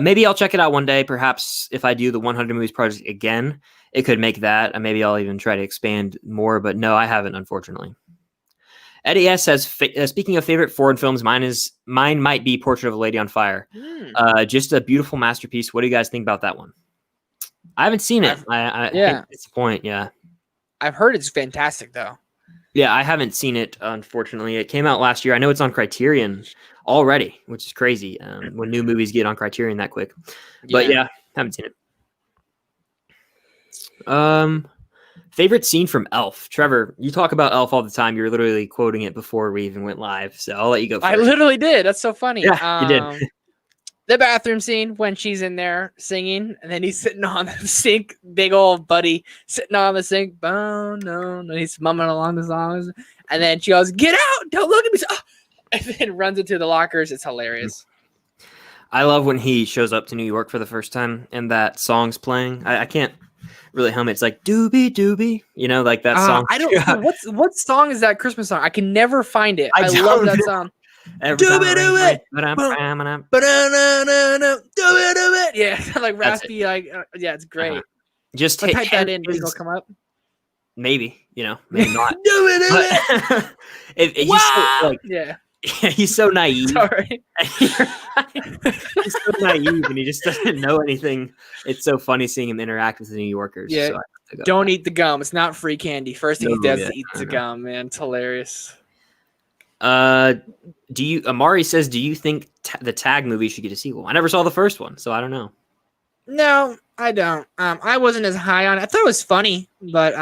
Speaker 1: Maybe I'll check it out one day. Perhaps if I do the 100 Movies Project again, it could make that. Maybe I'll even try to expand more, but no, I haven't, unfortunately. Eddie S says, speaking of favorite foreign films, mine might be Portrait of a Lady on Fire. Just a beautiful masterpiece. What do you guys think about that one? I haven't seen it. I hate to disappoint. Yeah,
Speaker 2: I've heard it's fantastic though.
Speaker 1: Yeah, I haven't seen it. Unfortunately, it came out last year. I know it's on Criterion already, which is crazy when new movies get on Criterion that quick. But yeah, haven't seen it. Favorite scene from Elf. Trevor, you talk about Elf all the time. You're literally quoting it before we even went live. So I'll let you go first.
Speaker 2: I literally did. That's so funny.
Speaker 1: Yeah, you did.
Speaker 2: The bathroom scene when she's in there singing, and then he's sitting on the sink, big old buddy sitting on the sink. Oh, no, and he's mumbling along the songs. And then she goes, "Get out! Don't look at me!" And then runs into the lockers. It's hilarious.
Speaker 1: I love when he shows up to New York for the first time and that song's playing. I can't really hum it. It's like doobie doobie, like that song.
Speaker 2: I don't know what song is that Christmas song? I can never find it. I love that song. Doobie doobie, yeah, like raspy, yeah, it's great.
Speaker 1: Just
Speaker 2: type that in, it'll come up.
Speaker 1: Maybe, maybe not. He's so naive.
Speaker 2: Sorry.
Speaker 1: He's so naive and he just doesn't know anything. It's so funny seeing him interact with the New Yorkers.
Speaker 2: Yeah.
Speaker 1: So
Speaker 2: don't eat the gum. It's not free candy. First thing he does is eat the gum, man. It's hilarious.
Speaker 1: Amari says, do you think the Tag movie should get a sequel? I never saw the first one, so I don't know.
Speaker 2: No, I don't. I wasn't as high on it. I thought it was funny, but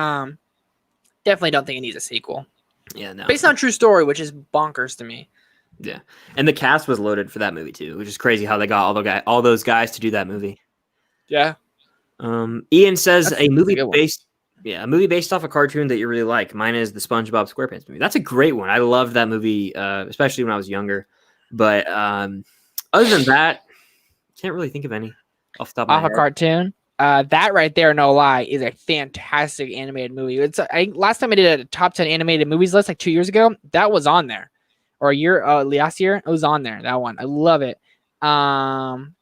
Speaker 2: definitely don't think it needs a sequel.
Speaker 1: Yeah, no.
Speaker 2: Based on true story, which is bonkers to me.
Speaker 1: Yeah, and the cast was loaded for that movie too, which is crazy how they got all those guys to do that movie.
Speaker 2: Yeah.
Speaker 1: Ian says a movie based off a cartoon that you really like. Mine is the SpongeBob SquarePants movie. That's a great one. I loved that movie, especially when I was younger. But other than that, can't really think of any off the top of my head.
Speaker 2: Off a cartoon. That right there, no lie, is a fantastic animated movie. It's last time I did a top 10 animated movies list, like 2 years ago, that was on there, or last year, it was on there. That one, I love it. I'm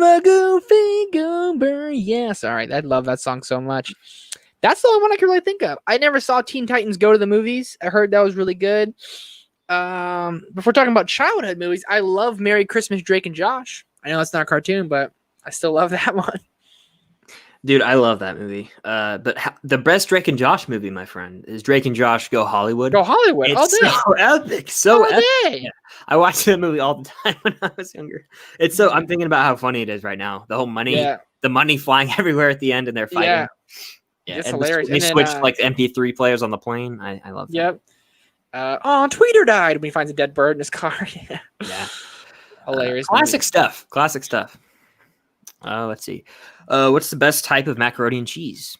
Speaker 2: a goofy goober. Yes, all right, I love that song so much. That's the only one I can really think of. I never saw Teen Titans Go to the Movies. I heard that was really good. Before talking about childhood movies, I love Merry Christmas, Drake and Josh. I know it's not a cartoon, but I still love that one.
Speaker 1: Dude, I love that movie. But the best Drake and Josh movie, my friend, is Drake and Josh Go Hollywood.
Speaker 2: Go Hollywood.
Speaker 1: It's so epic. So epic. Yeah. I watched that movie all the time when I was younger. It's so I'm thinking about how funny it is right now. The whole money, the money flying everywhere at the end and they're fighting. Yeah.
Speaker 2: It's hilarious.
Speaker 1: They switched like MP3 players on the plane. I love that.
Speaker 2: Yep. Tweeter died when he finds a dead bird in his car.
Speaker 1: Yeah.
Speaker 2: Hilarious.
Speaker 1: Classic stuff. Let's see. What's the best type of macaroni and cheese?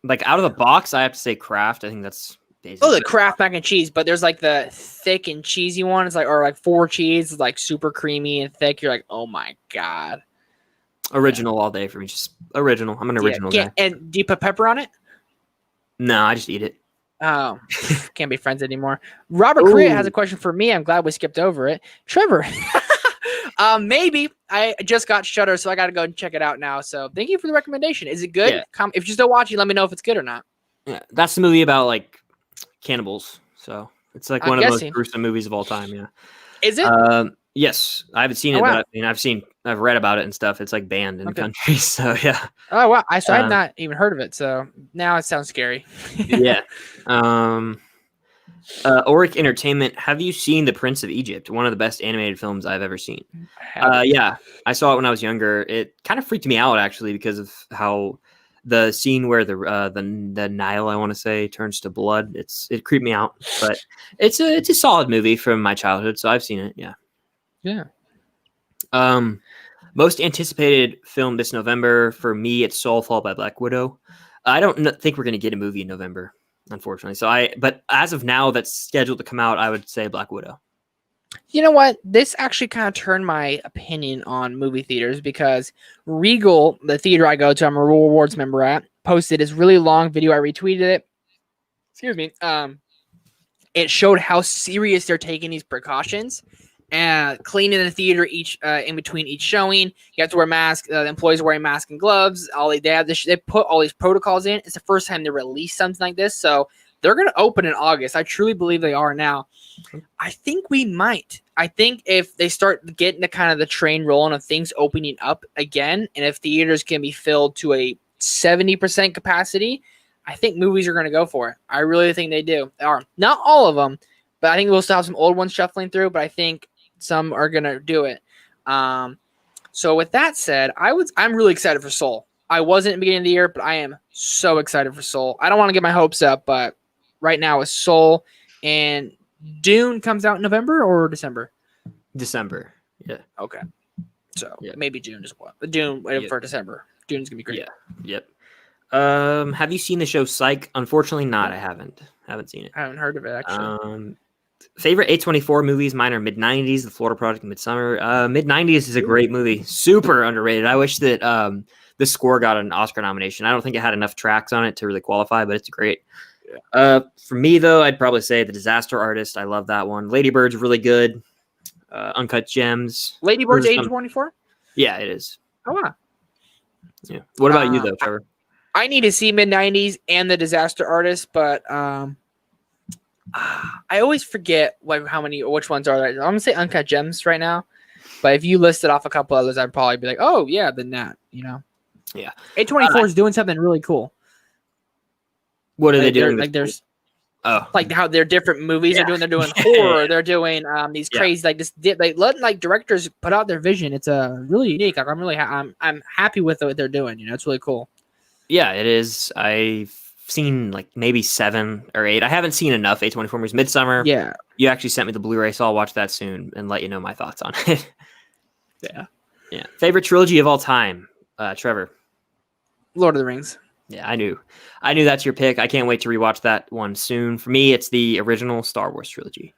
Speaker 1: Like out of the box, I have to say Kraft. I think that's basic.
Speaker 2: The Kraft mac and cheese, but there's like the thick and cheesy one. It's like, or like 4 cheese, it's like super creamy and thick. You're like, oh my god.
Speaker 1: Original all day for me. Just original. I'm an original guy.
Speaker 2: And do you put pepper on it?
Speaker 1: No, I just eat it.
Speaker 2: Oh, can't be friends anymore. Robert Korea has a question for me. I'm glad we skipped over it. Trevor. Maybe. I just got Shudder, so I got to go and check it out now. So thank you for the recommendation. Is it good? Yeah. If you're still watching, let me know if it's good or not.
Speaker 1: Yeah, that's the movie about like cannibals. So it's like one of the most gruesome movies of all time. Yeah.
Speaker 2: Is it?
Speaker 1: Yes, I haven't seen it, but I've read about it and stuff. It's like banned in countries. So yeah.
Speaker 2: Oh wow, I had not even heard of it. So now it sounds scary.
Speaker 1: Yeah. Auric Entertainment. Have you seen The Prince of Egypt? One of the best animated films I've ever seen. Yeah, I saw it when I was younger. It kind of freaked me out actually because of how the scene where the Nile, I want to say, turns to blood. It creeped me out, but it's a solid movie from my childhood, so I've seen it. Yeah.
Speaker 2: Yeah.
Speaker 1: Most anticipated film this November for me, it's Soulfall by Black Widow. I don't think we're going to get a movie in November, unfortunately. But as of now, that's scheduled to come out. I would say Black Widow.
Speaker 2: You know what? This actually kind of turned my opinion on movie theaters because Regal, the theater I go to, I'm a rewards member at, posted this really long video. I retweeted it. Excuse me. It showed how serious they're taking these precautions. Cleaning the theater in between each showing. You have to wear masks. The employees are wearing masks and gloves. They put all these protocols in. It's the first time they release something like this, so they're going to open in August. I truly believe they are now. I think we might. I think if they start getting the kind of the train rolling of things opening up again, and if theaters can be filled to a 70% capacity, I think movies are going to go for it. I really think they do. They are. Not all of them, but I think we'll still have some old ones shuffling through, but I think some are going to do it. So with that said, I'm really excited for Soul. I wasn't at the beginning of the year, but I am so excited for Soul. I don't want to get my hopes up, but right now it's Soul, and Dune comes out in November or December?
Speaker 1: December. Yeah.
Speaker 2: Okay. So maybe June as well. Dune for December. Dune's gonna be great.
Speaker 1: Yeah. Yep. Have you seen the show Psych? Unfortunately not. I haven't seen it.
Speaker 2: I haven't heard of it actually.
Speaker 1: Favorite A24 movies? Mine are mid-90s, The Florida Project, Midsummer. Mid-90s is a great movie. Super underrated. I wish that the score got an Oscar nomination. I don't think it had enough tracks on it to really qualify, but it's great. Yeah. For me, though, I'd probably say The Disaster Artist. I love that one. Lady Bird's really good. Uncut Gems.
Speaker 2: Lady Bird's A24?
Speaker 1: Yeah, it is.
Speaker 2: Oh, wow.
Speaker 1: Yeah. What about you, though, Trevor?
Speaker 2: I need to see mid-90s and The Disaster Artist, but I always forget which ones are there. I'm going to say Uncut Gems right now, but if you listed off a couple others, I'd probably be like, oh, yeah, then that,
Speaker 1: Yeah.
Speaker 2: A24 is doing something really cool.
Speaker 1: What are they doing?
Speaker 2: Like how they're different movies they're doing. They're doing horror. They're doing these crazy they let directors put out their vision. It's really unique. Like, I'm happy with what they're doing. It's really cool.
Speaker 1: Yeah, it is. I've seen like maybe 7 or 8. I haven't seen enough A24 movies. Midsummer.
Speaker 2: Yeah,
Speaker 1: you actually sent me the Blu-ray, so I'll watch that soon and let you know my thoughts on it. Yeah. Favorite trilogy of all time, Trevor?
Speaker 2: Lord of the Rings.
Speaker 1: Yeah, I knew that's your pick. I can't wait to rewatch that one soon. For me, it's the original Star Wars trilogy.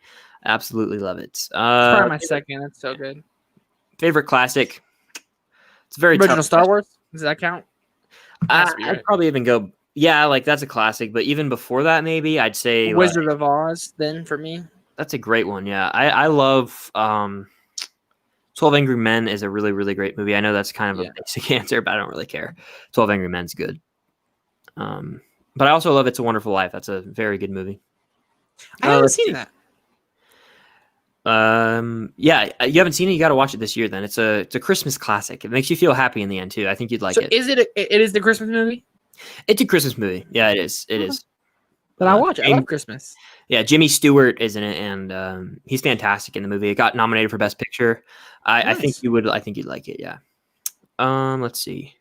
Speaker 1: Absolutely love it. It's
Speaker 2: probably my second. It's so good.
Speaker 1: Favorite classic? It's very
Speaker 2: original
Speaker 1: tough.
Speaker 2: Star Wars. Does that count?
Speaker 1: I'd probably even go. Yeah, like that's a classic. But even before that, maybe I'd say
Speaker 2: Wizard of Oz. Then for me,
Speaker 1: that's a great one. Yeah, I love 12 Angry Men is a really, really great movie. I know that's kind of a basic answer, but I don't really care. 12 Angry Men's good. But I also love It's a Wonderful Life. That's a very good movie.
Speaker 2: I haven't seen that.
Speaker 1: Yeah, you haven't seen it. You got to watch it this year. Then it's a Christmas classic. It makes you feel happy in the end too. I think you'd like it.
Speaker 2: Is it? It is the Christmas movie.
Speaker 1: It's a Christmas movie. Yeah, it is. It is.
Speaker 2: But I watch it. I love Christmas.
Speaker 1: Yeah, Jimmy Stewart is in it, and he's fantastic in the movie. It got nominated for Best Picture. Nice. I think you would. I think you'd like it. Yeah. Let's see.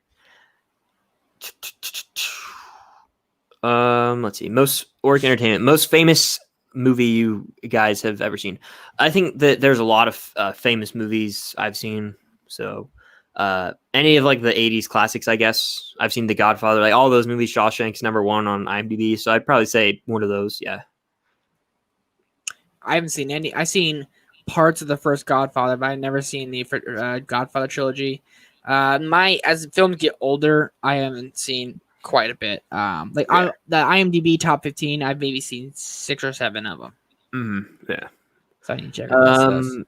Speaker 1: Let's see. Most entertainment, most famous movie you guys have ever seen. I think that there's a lot of famous movies I've seen. So, any of like the 80s classics, I guess. I've seen The Godfather, like all those movies. Shawshank's #1 on IMDb. So I'd probably say one of those. Yeah.
Speaker 2: I haven't seen any. I've seen parts of the first Godfather, but I've never seen the Godfather trilogy. As films get older, I haven't seen quite a bit. On the IMDb top 15, I've maybe seen 6 or 7 of them.
Speaker 1: Mm-hmm. Yeah.
Speaker 2: So I need to check those.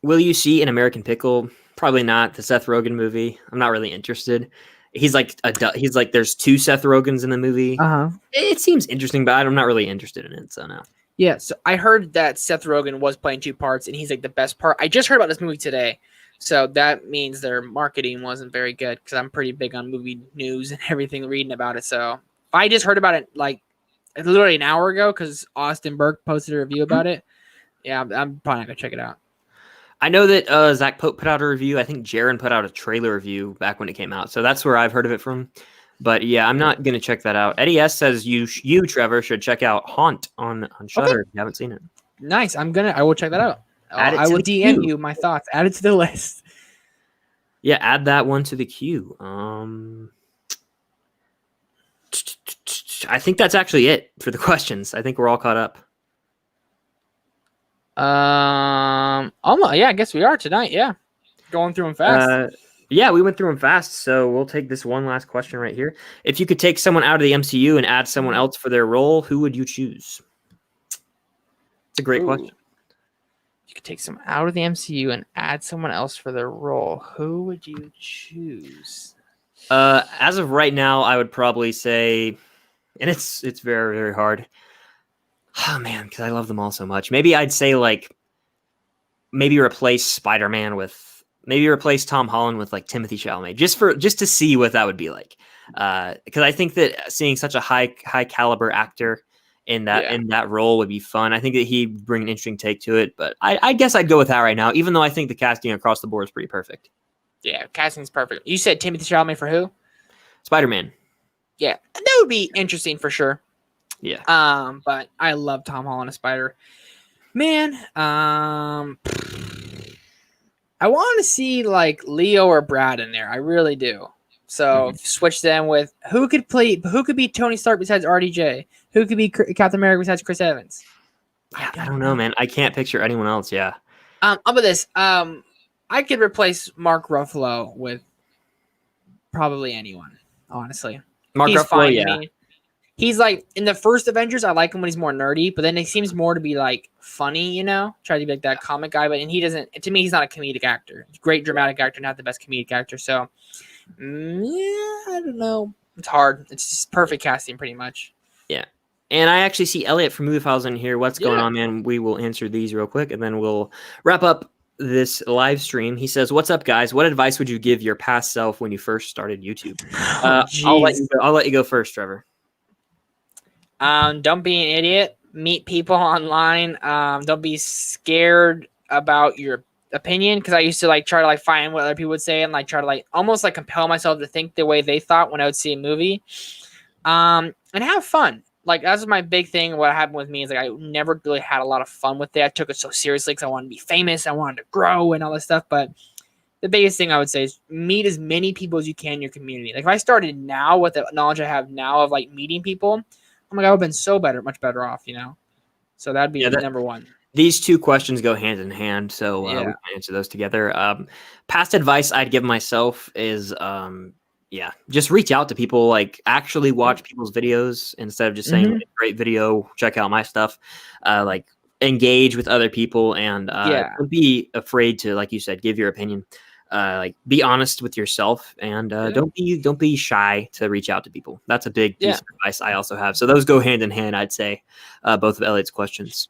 Speaker 1: Will you see An American Pickle? Probably not. The Seth Rogen movie. I'm not really interested. He's like there's 2 Seth Rogens in the movie. It seems interesting, but I'm not really interested in it. So no.
Speaker 2: Yeah. So I heard that Seth Rogen was playing 2 parts, and he's like the best part. I just heard about this movie today. So that means their marketing wasn't very good because I'm pretty big on movie news and everything, reading about it. So I just heard about it like literally an hour ago because Austin Burke posted a review about it. Yeah, I'm probably not going to check it out.
Speaker 1: I know that Zach Pope put out a review. I think Jaron put out a trailer review back when it came out. So that's where I've heard of it from. But yeah, I'm not going to check that out. Eddie S says you Trevor, should check out Haunt on Shudder if you haven't seen it.
Speaker 2: Nice. I will check that out. I will DM you my thoughts. Add it to the list.
Speaker 1: Yeah, add that one to the queue. I think that's actually it for the questions. I think we're all caught up.
Speaker 2: Almost. Yeah, I guess we are tonight. Yeah, going through them fast.
Speaker 1: Yeah, we went through them fast. So we'll take this one last question right here. If you could take someone out of the MCU and add someone else for their role, who would you choose? It's a great question.
Speaker 2: You could take someone out of the MCU and add someone else for their role. Who would you choose?
Speaker 1: As of right now, I would probably say, and it's very, very hard. Oh man, because I love them all so much. Maybe I'd say like maybe replace Tom Holland with like Timothy Chalamet, just to see what that would be like. Because I think that seeing such a high caliber actor in that role would be fun. I think that he'd bring an interesting take to it. But I guess I'd go with that right now, even though I think the casting across the board is pretty perfect.
Speaker 2: Yeah, casting's perfect. You said Timothy Chalamet for who?
Speaker 1: Spider-Man.
Speaker 2: Yeah, that would be interesting for sure.
Speaker 1: Yeah.
Speaker 2: But I love Tom Holland as Spider-Man. I want to see like Leo or Brad in there. I really do. So switch them with who could be Tony Stark besides RDJ? Who could be Captain America besides Chris Evans?
Speaker 1: I don't know, man. I can't picture anyone else. Yeah.
Speaker 2: How about this? I could replace Mark Ruffalo with probably anyone. Honestly,
Speaker 1: Mark
Speaker 2: he's
Speaker 1: Ruffalo,
Speaker 2: fine.
Speaker 1: yeah.
Speaker 2: To me. He's like in the first Avengers. I like him when he's more nerdy, but then he seems more to be like funny. Try to be like that comic guy. But he doesn't. To me, he's not a comedic actor. He's a great dramatic actor, not the best comedic actor. So, I don't know. It's hard. It's just perfect casting, pretty much.
Speaker 1: Yeah. And I actually see Elliot from Movie Files in here. What's going on, man? We will answer these real quick, and then we'll wrap up this live stream. He says, "What's up, guys? What advice would you give your past self when you first started YouTube?" I'll let you go first, Trevor.
Speaker 2: Don't be an idiot. Meet people online. Don't be scared about your opinion, because I used to like try to like find what other people would say and like try to like almost like compel myself to think the way they thought when I would see a movie. And have fun. Like that's my big thing. What happened with me is like I never really had a lot of fun with it. I took it so seriously because I wanted to be famous. I wanted to grow and all this stuff. But the biggest thing I would say is meet as many people as you can in your community. Like if I started now with the knowledge I have now of like meeting people, oh my God, I would have been much better off, So that'd be number one.
Speaker 1: These two questions go hand in hand, so we can answer those together. Past advice I'd give myself is, just reach out to people. Like actually watch people's videos instead of just saying, "Great video, check out my stuff." Like engage with other people and don't be afraid to, like you said, give your opinion. Like be honest with yourself and don't be shy to reach out to people. That's a big piece of advice I also have. So those go hand in hand, I'd say, both of Elliot's questions.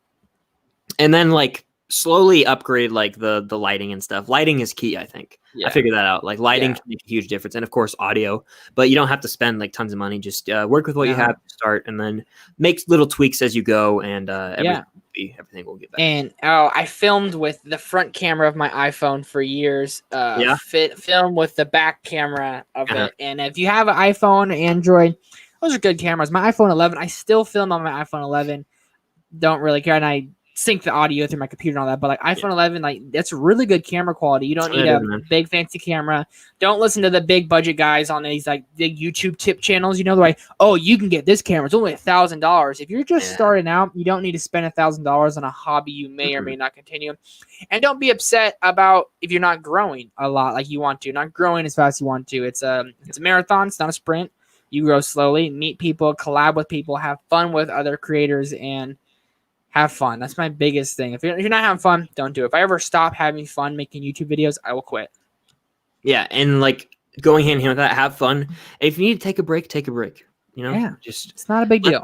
Speaker 1: And then like slowly upgrade like the lighting and stuff. Lighting is key, I think. I figured that out. Like lighting can make a huge difference, and of course audio. But you don't have to spend like tons of money. Just work with what you have to start, and then make little tweaks as you go, and everything will get better. And
Speaker 2: I filmed with the front camera of my iPhone for years. Film with the back camera of it. And if you have an iPhone, Android, those are good cameras. My iPhone 11, I still film on my iPhone 11. Don't really care, and I sync the audio through my computer and all that, but like iPhone 11, like that's really good camera quality. You don't need a big fancy camera. Don't listen to the big budget guys on these like big YouTube tip channels. They're like, oh, you can get this camera. It's only $1,000. If you're just starting out, you don't need to spend $1,000 on a hobby you may or may not continue. And don't be upset about if you're not growing a lot like you want to. Not growing as fast as you want to. It's a marathon. It's not a sprint. You grow slowly. Meet people. Collab with people. Have fun with other creators and have fun. That's my biggest thing. If you're not having fun, don't do it. If I ever stop having fun making YouTube videos, I will quit.
Speaker 1: Yeah, and like going hand in hand with that, have fun. If you need to take a break, take a break. Just
Speaker 2: it's not a big deal.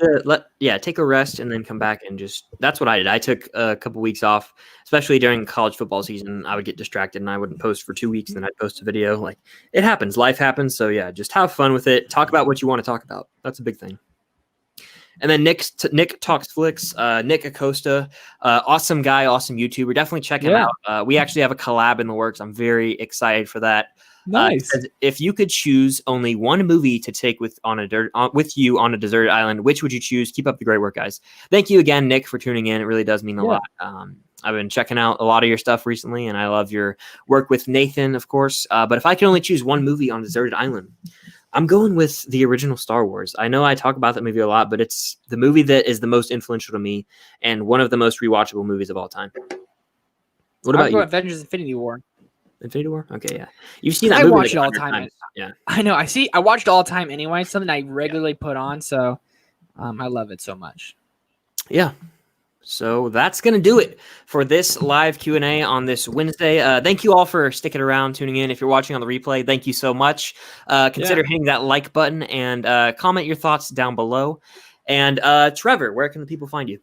Speaker 1: Take a rest and then come back and that's what I did. I took a couple weeks off, especially during college football season. I would get distracted and I wouldn't post for 2 weeks, and then I'd post a video. Like it happens, life happens. So yeah, just have fun with it. Talk about what you want to talk about. That's a big thing. And then Nick Talks Flicks, Nick Acosta, awesome guy, awesome YouTuber. Definitely check him out. We actually have a collab in the works. I'm very excited for that.
Speaker 2: Nice.
Speaker 1: If you could choose only one movie to take with you on a deserted island, which would you choose? Keep up the great work, guys. Thank you again, Nick, for tuning in. It really does mean a lot. I've been checking out a lot of your stuff recently, and I love your work with Nathan, of course. But if I can only choose one movie on a deserted island, I'm going with the original Star Wars. I know I talk about that movie a lot, but it's the movie that is the most influential to me and one of the most rewatchable movies of all time. What about you?
Speaker 2: Avengers Infinity War.
Speaker 1: Infinity War? Okay, yeah. You've seen that movie.
Speaker 2: I watch it all the time.
Speaker 1: Yeah.
Speaker 2: I know. I watched it all the time anyway. It's something I regularly put on, so I love it so much.
Speaker 1: Yeah. So that's going to do it for this live Q&A on this Wednesday. Thank you all for sticking around, tuning in. If you're watching on the replay, thank you so much. Consider hitting that like button and comment your thoughts down below. And Trevor, where can the people find you?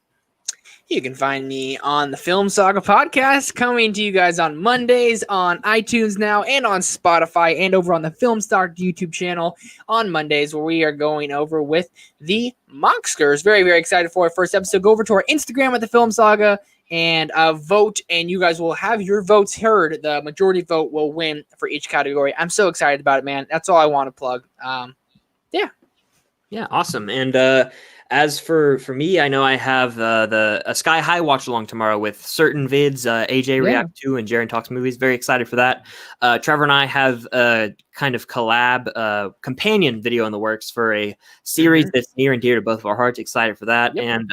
Speaker 2: You can find me on the Film Saga podcast, coming to you guys on Mondays on iTunes now and on Spotify, and over on the Film Stock YouTube channel on Mondays, where we are going over with the Mockskers. Very, very excited for our first episode. Go over to our Instagram at the Film Saga and vote, and you guys will have your votes heard. The majority vote will win for each category. I'm so excited about it, man. That's all I want to plug.
Speaker 1: Yeah, awesome. And as for me, I know I have a Sky High watch along tomorrow with certain vids, AJ React 2 and Jaren Talks Movies. Very excited for that. Trevor and I have a kind of collab companion video in the works for a series that's near and dear to both of our hearts. Excited for that. And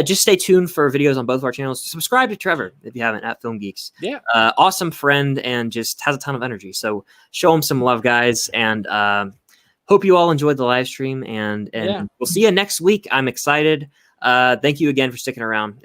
Speaker 1: just stay tuned for videos on both of our channels. Subscribe to Trevor if you haven't, at Film Geeks. Awesome friend and just has a ton of energy. So show him some love, guys. And hope you all enjoyed the live stream, and we'll see you next week. I'm excited. Thank you again for sticking around.